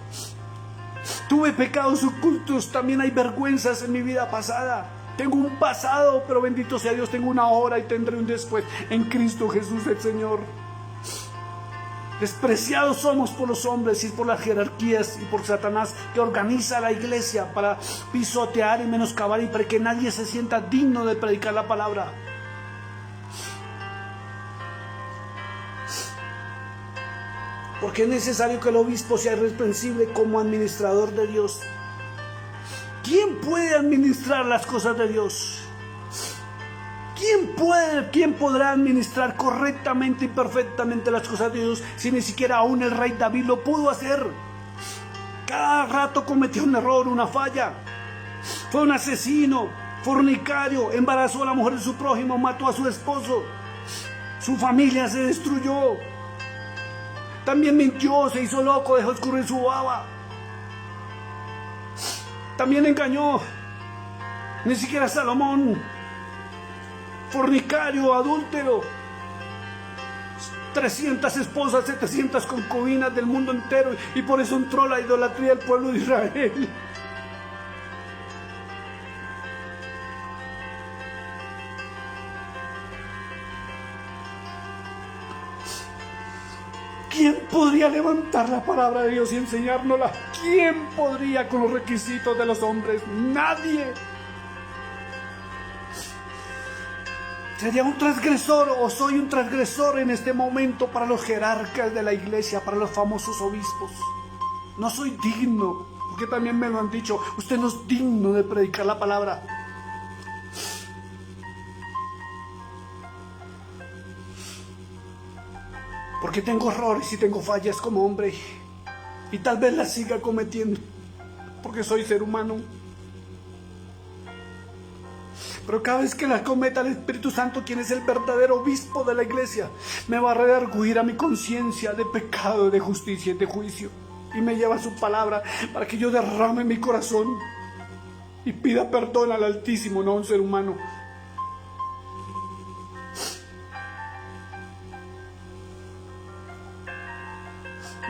Tuve pecados ocultos, también hay vergüenzas en mi vida pasada. Tengo un pasado, pero bendito sea Dios, tengo una ahora y tendré un después en Cristo Jesús el Señor. Despreciados somos por los hombres y por las jerarquías y por Satanás, que organiza la iglesia para pisotear y menoscabar y para que nadie se sienta digno de predicar la palabra. Porque es necesario que el obispo sea irreprensible como administrador de Dios. ¿Quién puede administrar las cosas de Dios? ¿Quién podrá administrar correctamente y perfectamente las cosas de Dios si ni siquiera aún el rey David lo pudo hacer? Cada rato cometió un error, una falla. Fue un asesino, fornicario, embarazó a la mujer de su prójimo, mató a su esposo. Su familia se destruyó. También mintió, se hizo loco, dejó escurrir su baba. También engañó. Ni siquiera Salomón, fornicario, adúltero, 300 esposas, 700 concubinas del mundo entero, y por eso entró la idolatría del pueblo de Israel. ¿Quién podría levantar la palabra de Dios y enseñárnosla? ¿Quién podría con los requisitos de los hombres? Nadie. ¿Sería un transgresor o soy un transgresor en este momento para los jerarcas de la iglesia, para los famosos obispos? No soy digno, porque también me lo han dicho, usted no es digno de predicar la palabra. Porque tengo errores y tengo fallas como hombre, y tal vez las siga cometiendo, porque soy ser humano. Pero cada vez que las cometa el Espíritu Santo, quien es el verdadero obispo de la iglesia, me va a redarguir a mi conciencia de pecado, de justicia y de juicio, y me lleva su palabra para que yo derrame mi corazón y pida perdón al Altísimo, no a un ser humano.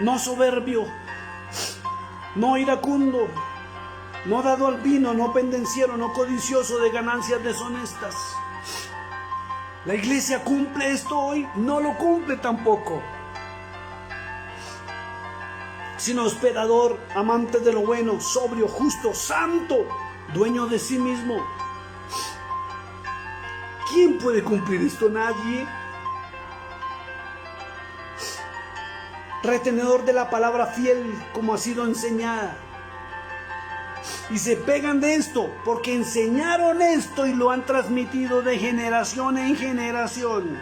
No soberbio, no iracundo, no dado al vino, no pendenciero, no codicioso de ganancias deshonestas. ¿La iglesia cumple esto hoy? No lo cumple tampoco. Sino hospedador, amante de lo bueno, sobrio, justo, santo, dueño de sí mismo. ¿Quién puede cumplir esto? Nadie. Retenedor de la palabra fiel como ha sido enseñada. Y se pegan de esto porque enseñaron esto y lo han transmitido de generación en generación.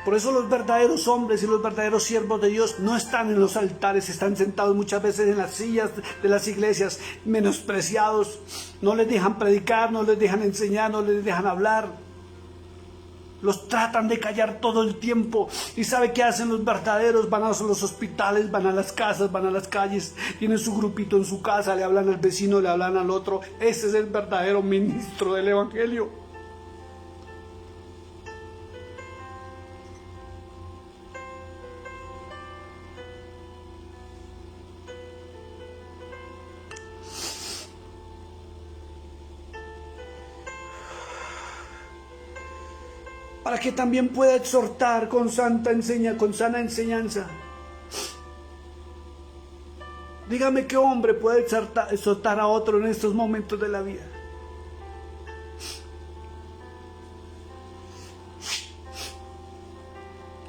Por eso los verdaderos hombres y los verdaderos siervos de Dios no están en los altares, están sentados muchas veces en las sillas de las iglesias, menospreciados. No les dejan predicar, no les dejan enseñar, no les dejan hablar. Los tratan de callar todo el tiempo. ¿Y sabe qué hacen los verdaderos? Van a los hospitales, van a las casas, van a las calles, tienen su grupito en su casa, le hablan al vecino, le hablan al otro. Ese es el verdadero ministro del Evangelio. Para que también pueda exhortar con sana enseñanza. Dígame qué hombre puede exhortar a otro en estos momentos de la vida.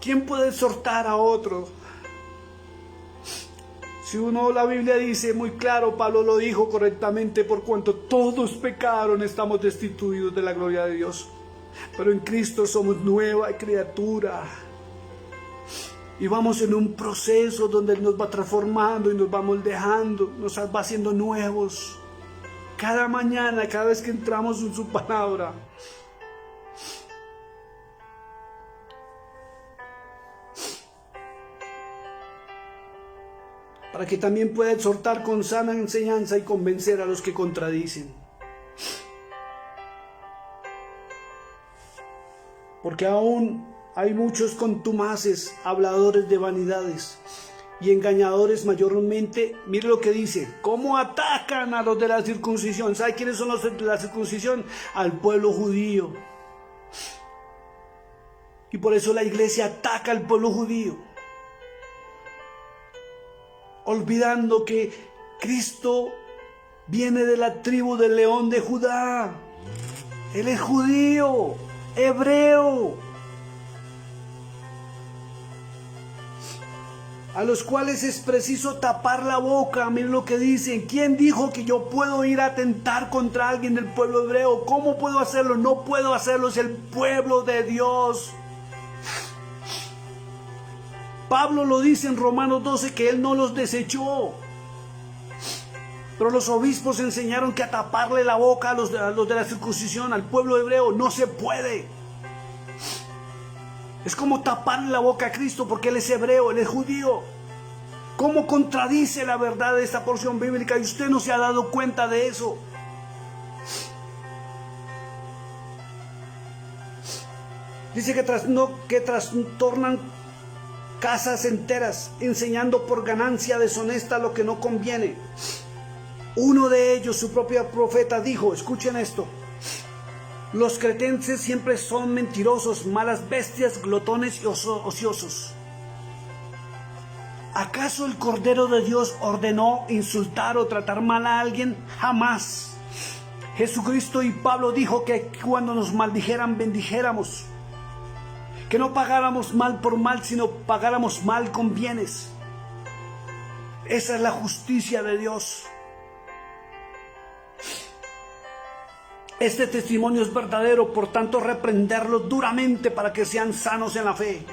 ¿Quién puede exhortar a otro? Si la Biblia dice muy claro, Pablo lo dijo correctamente, por cuanto todos pecaron, estamos destituidos de la gloria de Dios. Pero en Cristo somos nueva criatura. Y vamos en un proceso donde Él nos va transformando y nos va moldeando, nos va haciendo nuevos. Cada mañana, cada vez que entramos en su palabra. Para que también pueda exhortar con sana enseñanza y convencer a los que contradicen. Porque aún hay muchos contumaces, habladores de vanidades y engañadores mayormente. Mire lo que dice, cómo atacan a los de la circuncisión. ¿Sabe quiénes son los de la circuncisión? Al pueblo judío. Y por eso la iglesia ataca al pueblo judío, olvidando que Cristo viene de la tribu del león de Judá. Él es judío, hebreo, a los cuales es preciso tapar la boca. Miren lo que dicen. ¿Quién dijo que yo puedo ir a atentar contra alguien del pueblo hebreo? ¿Cómo puedo hacerlo? No puedo hacerlo, es el pueblo de Dios. Pablo lo dice en Romanos 12 que él no los desechó. Pero los obispos enseñaron que a taparle la boca a los de la circuncisión, al pueblo hebreo, no se puede. Es como taparle la boca a Cristo porque Él es hebreo, Él es judío. ¿Cómo contradice la verdad de esta porción bíblica y usted no se ha dado cuenta de eso? Dice que trastornan casas enteras, enseñando por ganancia deshonesta lo que no conviene. Uno de ellos, su propio profeta, dijo, escuchen esto: los cretenses siempre son mentirosos, malas bestias, glotones y ociosos. ¿Acaso el Cordero de Dios ordenó insultar o tratar mal a alguien? Jamás. Jesucristo y Pablo dijo que cuando nos maldijeran, bendijéramos. Que no pagáramos mal por mal, sino pagáramos mal con bienes. Esa es la justicia de Dios. Este testimonio es verdadero, por tanto reprenderlos duramente para que sean sanos en la fe.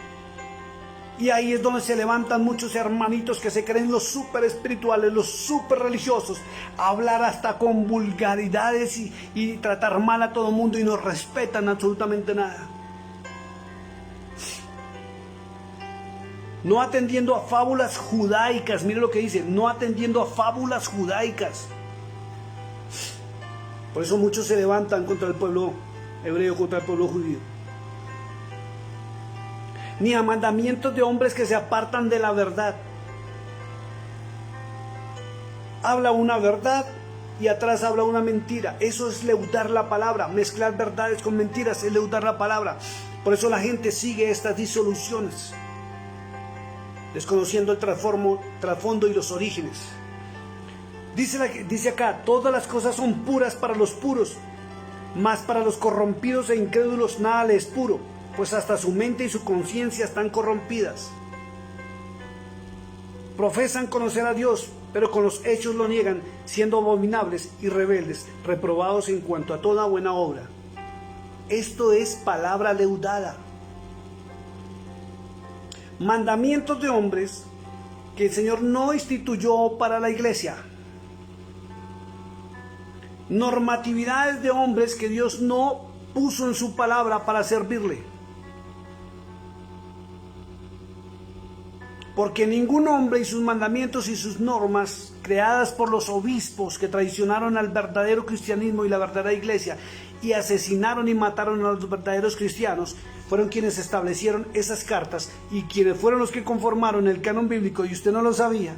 Y ahí es donde se levantan muchos hermanitos que se creen los súper espirituales, los súper religiosos, a hablar hasta con vulgaridades y tratar mal a todo el mundo y no respetan absolutamente nada. No atendiendo a fábulas judaicas, mire lo que dice, no atendiendo a fábulas judaicas. Por eso muchos se levantan contra el pueblo hebreo, contra el pueblo judío. Ni a mandamientos de hombres que se apartan de la verdad. Habla una verdad y atrás habla una mentira. Eso es leudar la palabra. Mezclar verdades con mentiras es leudar la palabra. Por eso la gente sigue estas disoluciones, desconociendo el trasfondo y los orígenes. Dice acá, todas las cosas son puras para los puros, mas para los corrompidos e incrédulos nada les es puro, pues hasta su mente y su conciencia están corrompidas. Profesan conocer a Dios, pero con los hechos lo niegan, siendo abominables y rebeldes, reprobados en cuanto a toda buena obra. Esto es palabra leudada. Mandamientos de hombres que el Señor no instituyó para la iglesia. Normatividades de hombres que Dios no puso en su palabra para servirle. Porque ningún hombre y sus mandamientos y sus normas creadas por los obispos que traicionaron al verdadero cristianismo y la verdadera iglesia y asesinaron y mataron a los verdaderos cristianos, fueron quienes establecieron esas cartas y quienes fueron los que conformaron el canon bíblico, y usted no lo sabía,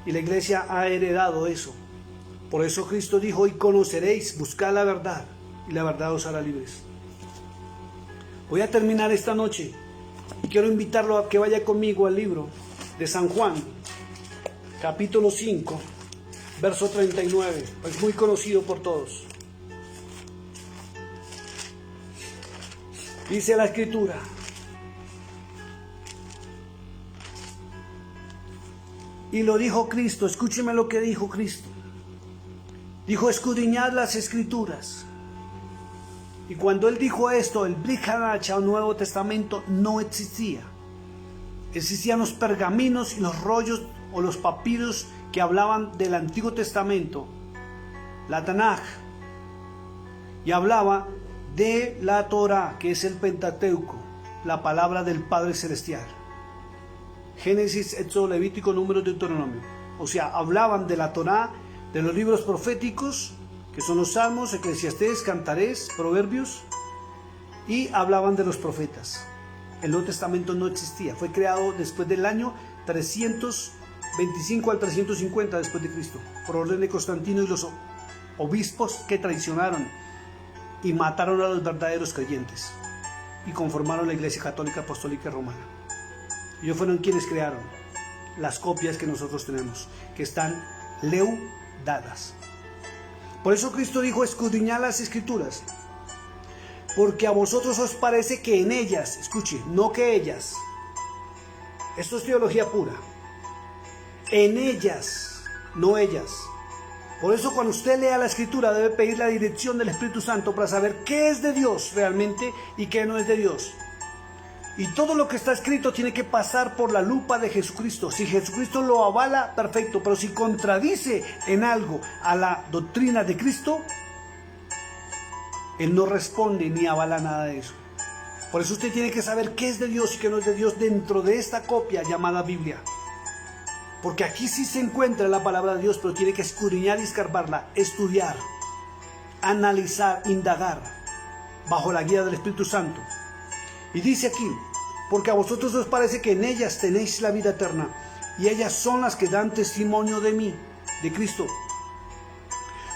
y la iglesia ha heredado eso. Por eso Cristo dijo, y conoceréis, buscad la verdad, y la verdad os hará libres. Voy a terminar esta noche y quiero invitarlo a que vaya conmigo al libro de San Juan, capítulo 5, verso 39, es muy conocido por todos. Dice la Escritura: y lo dijo Cristo, escúcheme lo que dijo Cristo. Dijo, escudriñad las Escrituras. Y cuando Él dijo esto, el Brit Hadashah, o Nuevo Testamento, no existía. Existían los pergaminos y los rollos o los papiros que hablaban del Antiguo Testamento, la Tanaj, y hablaba de la Torah, que es el Pentateuco, la palabra del Padre Celestial. Génesis, Éxodo, Levítico, Números, Deuteronomio. O sea, hablaban de la Torah, de los libros proféticos, que son los Salmos, Eclesiastés, Cantares, Proverbios, y hablaban de los profetas. El Nuevo Testamento no existía, fue creado después del año 325 al 350 después de Cristo, por orden de Constantino y los obispos que traicionaron y mataron a los verdaderos creyentes y conformaron la Iglesia Católica, Apostólica y Romana. Ellos fueron quienes crearon las copias que nosotros tenemos, que están leudadas. Por eso Cristo dijo, escudriñad las Escrituras, porque a vosotros os parece que en ellas, escuche, no que ellas, esto es teología pura, en ellas, no ellas. Por eso cuando usted lea la Escritura debe pedir la dirección del Espíritu Santo para saber qué es de Dios realmente y qué no es de Dios. Y todo lo que está escrito tiene que pasar por la lupa de Jesucristo. Si Jesucristo lo avala, perfecto, pero si contradice en algo a la doctrina de Cristo, Él no responde ni avala nada de eso. Por eso usted tiene que saber qué es de Dios y qué no es de Dios dentro de esta copia llamada Biblia. Porque aquí sí se encuentra la palabra de Dios, pero tiene que escudriñar y escarbarla, estudiar, analizar, indagar, bajo la guía del Espíritu Santo. Y dice aquí, porque a vosotros os parece que en ellas tenéis la vida eterna, y ellas son las que dan testimonio de mí, de Cristo.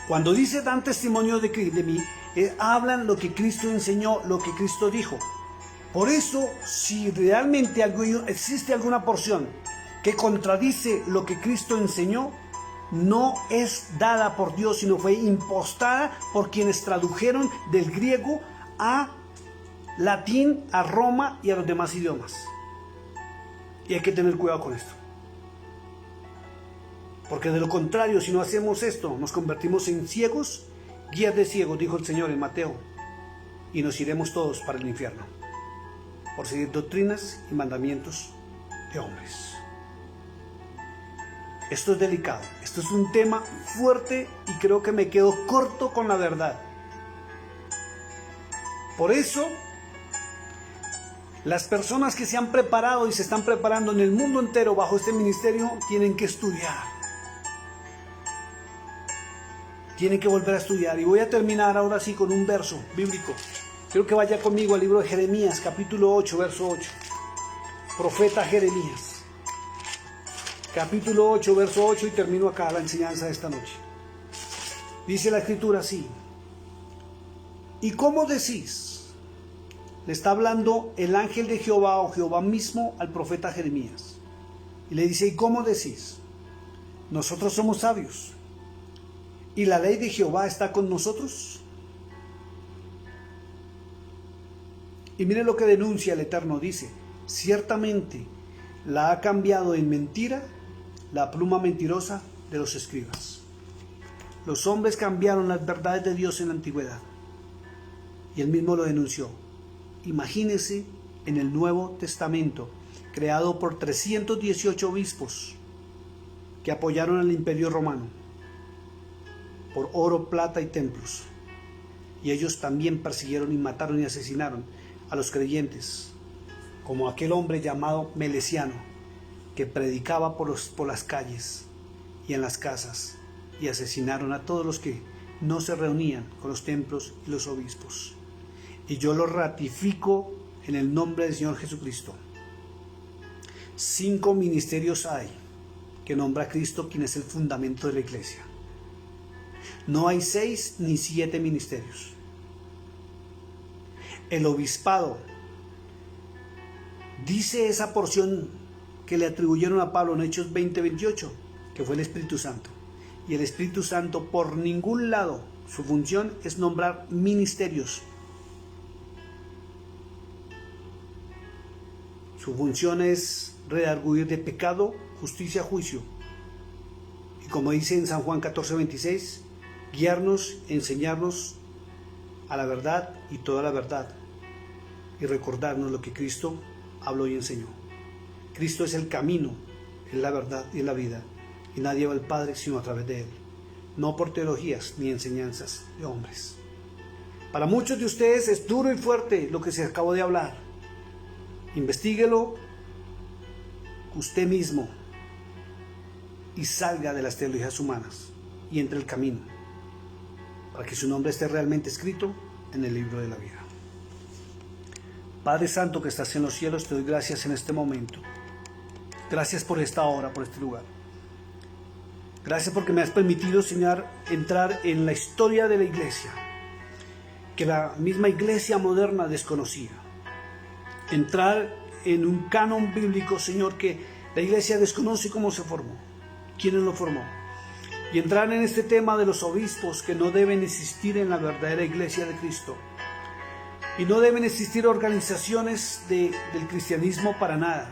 Cuando dice dan testimonio de mí, hablan lo que Cristo enseñó, lo que Cristo dijo. Por eso, si realmente existe alguna porción que contradice lo que Cristo enseñó, no es dada por Dios, sino fue impostada por quienes tradujeron del griego a latín, a Roma y a los demás idiomas. Y hay que tener cuidado con esto. Porque de lo contrario, si no hacemos esto, nos convertimos en ciegos, guías de ciegos, dijo el Señor en Mateo, y nos iremos todos para el infierno, por seguir doctrinas y mandamientos de hombres. Esto es delicado, esto es un tema fuerte y creo que me quedo corto con la verdad. Por eso, las personas que se han preparado y se están preparando en el mundo entero bajo este ministerio tienen que estudiar. Tienen que volver a estudiar. Y voy a terminar ahora sí con un verso bíblico. Quiero que vaya conmigo al libro de Jeremías, capítulo 8, verso 8. Profeta Jeremías. Capítulo 8, verso 8, y termino acá la enseñanza de esta noche. Dice la escritura así. ¿Y cómo decís? Le está hablando el ángel de Jehová o Jehová mismo al profeta Jeremías. Y le dice, ¿y cómo decís? Nosotros somos sabios. ¿Y la ley de Jehová está con nosotros? Y mire lo que denuncia el Eterno, dice, ciertamente la ha cambiado en mentira la pluma mentirosa de los escribas. Los hombres cambiaron las verdades de Dios en la antigüedad. Y él mismo lo denunció. Imagínese en el Nuevo Testamento, creado por 318 obispos que apoyaron al Imperio Romano, por oro, plata y templos. Y ellos también persiguieron y mataron y asesinaron a los creyentes, como aquel hombre llamado Meleciano, que predicaba por las calles y en las casas, y asesinaron a todos los que no se reunían con los templos y los obispos. Y yo lo ratifico en el nombre del Señor Jesucristo. 5 ministerios hay que nombra a Cristo, quien es el fundamento de la iglesia. No hay 6 ni 7 ministerios. El obispado, dice esa porción que le atribuyeron a Pablo en Hechos 20:28, que fue el Espíritu Santo. Y el Espíritu Santo por ningún lado, su función es nombrar ministerios. Su función es redarguir de pecado, justicia, juicio. Y como dice en San Juan 14:26, guiarnos, enseñarnos a la verdad y toda la verdad, y recordarnos lo que Cristo habló y enseñó. Cristo es el camino, es la verdad y es la vida, y nadie va al Padre sino a través de Él, no por teologías ni enseñanzas de hombres. Para muchos de ustedes es duro y fuerte lo que se acabó de hablar. Investíguelo usted mismo y salga de las teologías humanas y entre el camino, para que su nombre esté realmente escrito en el libro de la vida. Padre Santo que estás en los cielos, te doy gracias en este momento. Gracias por esta hora, por este lugar. Gracias porque me has permitido, Señor, entrar en la historia de la iglesia, que la misma iglesia moderna desconocía. Entrar en un canon bíblico, Señor, que la iglesia desconoce cómo se formó, quién lo formó. Y entrar en este tema de los obispos que no deben existir en la verdadera iglesia de Cristo. Y no deben existir organizaciones del cristianismo para nada.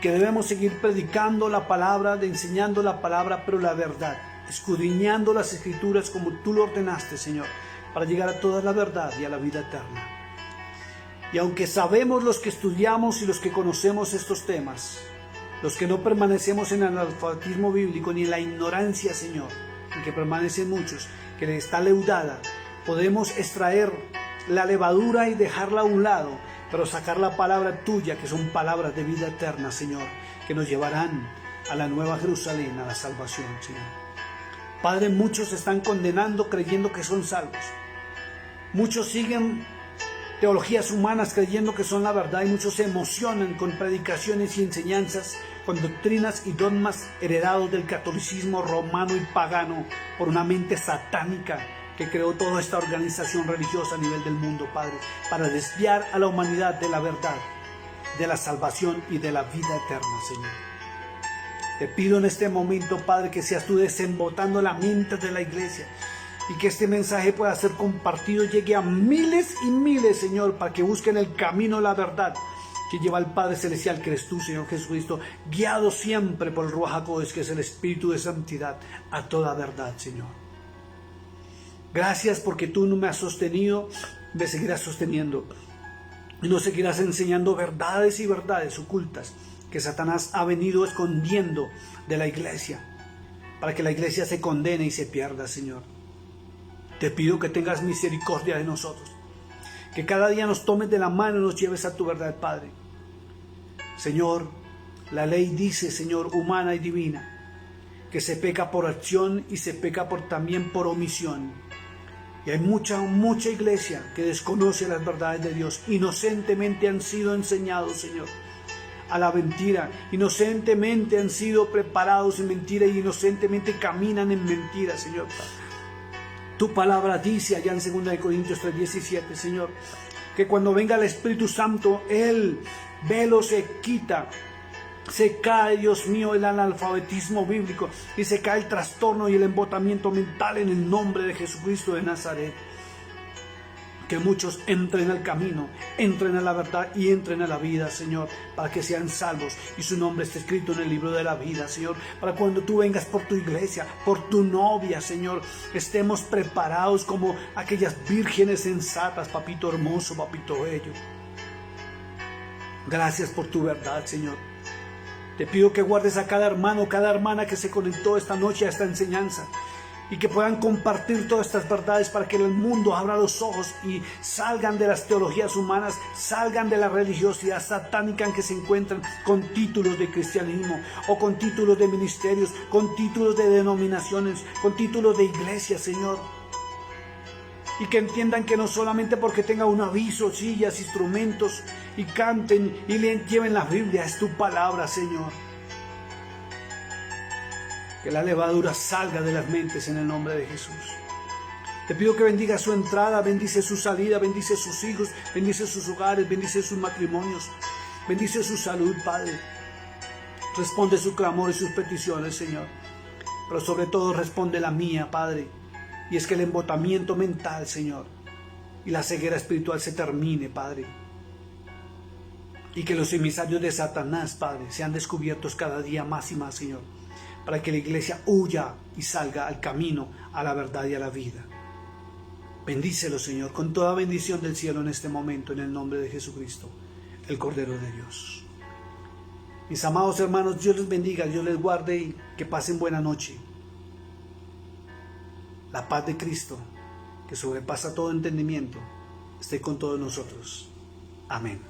Que debemos seguir predicando la palabra, enseñando la palabra, pero la verdad. Escudriñando las escrituras como tú lo ordenaste, Señor, para llegar a toda la verdad y a la vida eterna. Y aunque sabemos los que estudiamos y los que conocemos estos temas, los que no permanecemos en el analfabetismo bíblico ni en la ignorancia, Señor, en que permanecen muchos, que está leudada, podemos extraer la levadura y dejarla a un lado, pero sacar la palabra tuya, que son palabras de vida eterna, Señor, que nos llevarán a la nueva Jerusalén, a la salvación, Señor. Padre, muchos están condenando creyendo que son salvos. Muchos siguen teologías humanas creyendo que son la verdad, y muchos se emocionan con predicaciones y enseñanzas, con doctrinas y dogmas heredados del catolicismo romano y pagano por una mente satánica que creó toda esta organización religiosa a nivel del mundo, Padre, para desviar a la humanidad de la verdad, de la salvación y de la vida eterna, Señor. Te pido en este momento, Padre, que seas tú desembotando la mente de la iglesia, y que este mensaje pueda ser compartido, llegue a miles y miles, Señor, para que busquen el camino, la verdad, que lleva al Padre Celestial, que eres tú, Señor Jesucristo, guiado siempre por el Ruach HaKodesh, que es el Espíritu de Santidad, a toda verdad, Señor. Gracias porque tú no me has sostenido, me seguirás sosteniendo, y nos seguirás enseñando verdades y verdades ocultas que Satanás ha venido escondiendo de la iglesia, para que la iglesia se condene y se pierda, Señor. Te pido que tengas misericordia de nosotros, que cada día nos tomes de la mano y nos lleves a tu verdad, Padre. Señor, la ley dice, Señor, humana y divina, que se peca por acción y se peca también por omisión. Y hay mucha iglesia que desconoce las verdades de Dios. Inocentemente han sido enseñados, Señor, a la mentira. Inocentemente han sido preparados en mentira y inocentemente caminan en mentira, Señor. Tu palabra dice allá en 2 Corintios 3:17, Señor, que cuando venga el Espíritu Santo, el velo se quita, se cae, Dios mío, el analfabetismo bíblico, y se cae el trastorno y el embotamiento mental en el nombre de Jesucristo de Nazaret. Que muchos entren al camino, entren a la verdad y entren a la vida, Señor, para que sean salvos y su nombre esté escrito en el libro de la vida, Señor, para cuando tú vengas por tu iglesia, por tu novia, Señor, estemos preparados como aquellas vírgenes sensatas, papito hermoso, papito bello. Gracias por tu verdad, Señor. Te pido que guardes a cada hermano, cada hermana que se conectó esta noche a esta enseñanza, y que puedan compartir todas estas verdades para que el mundo abra los ojos y salgan de las teologías humanas, salgan de la religiosidad satánica en que se encuentran con títulos de cristianismo o con títulos de ministerios, con títulos de denominaciones, con títulos de iglesia, Señor. Y que entiendan que no solamente porque tenga un aviso, sillas, instrumentos y canten y lleven la Biblia, es tu palabra, Señor. Que la levadura salga de las mentes en el nombre de Jesús. Te pido que bendiga su entrada, bendice su salida, bendice sus hijos, bendice sus hogares, bendice sus matrimonios, bendice su salud, Padre. Responde su clamor y sus peticiones, Señor. Pero sobre todo responde la mía, Padre. Y es que el embotamiento mental, Señor, y la ceguera espiritual se termine, Padre. Y que los emisarios de Satanás, Padre, sean descubiertos cada día más y más, Señor, para que la iglesia huya y salga al camino, a la verdad y a la vida. Bendícelo, Señor, con toda bendición del cielo en este momento, en el nombre de Jesucristo, el Cordero de Dios. Mis amados hermanos, Dios les bendiga, Dios les guarde y que pasen buena noche. La paz de Cristo, que sobrepasa todo entendimiento, esté con todos nosotros. Amén.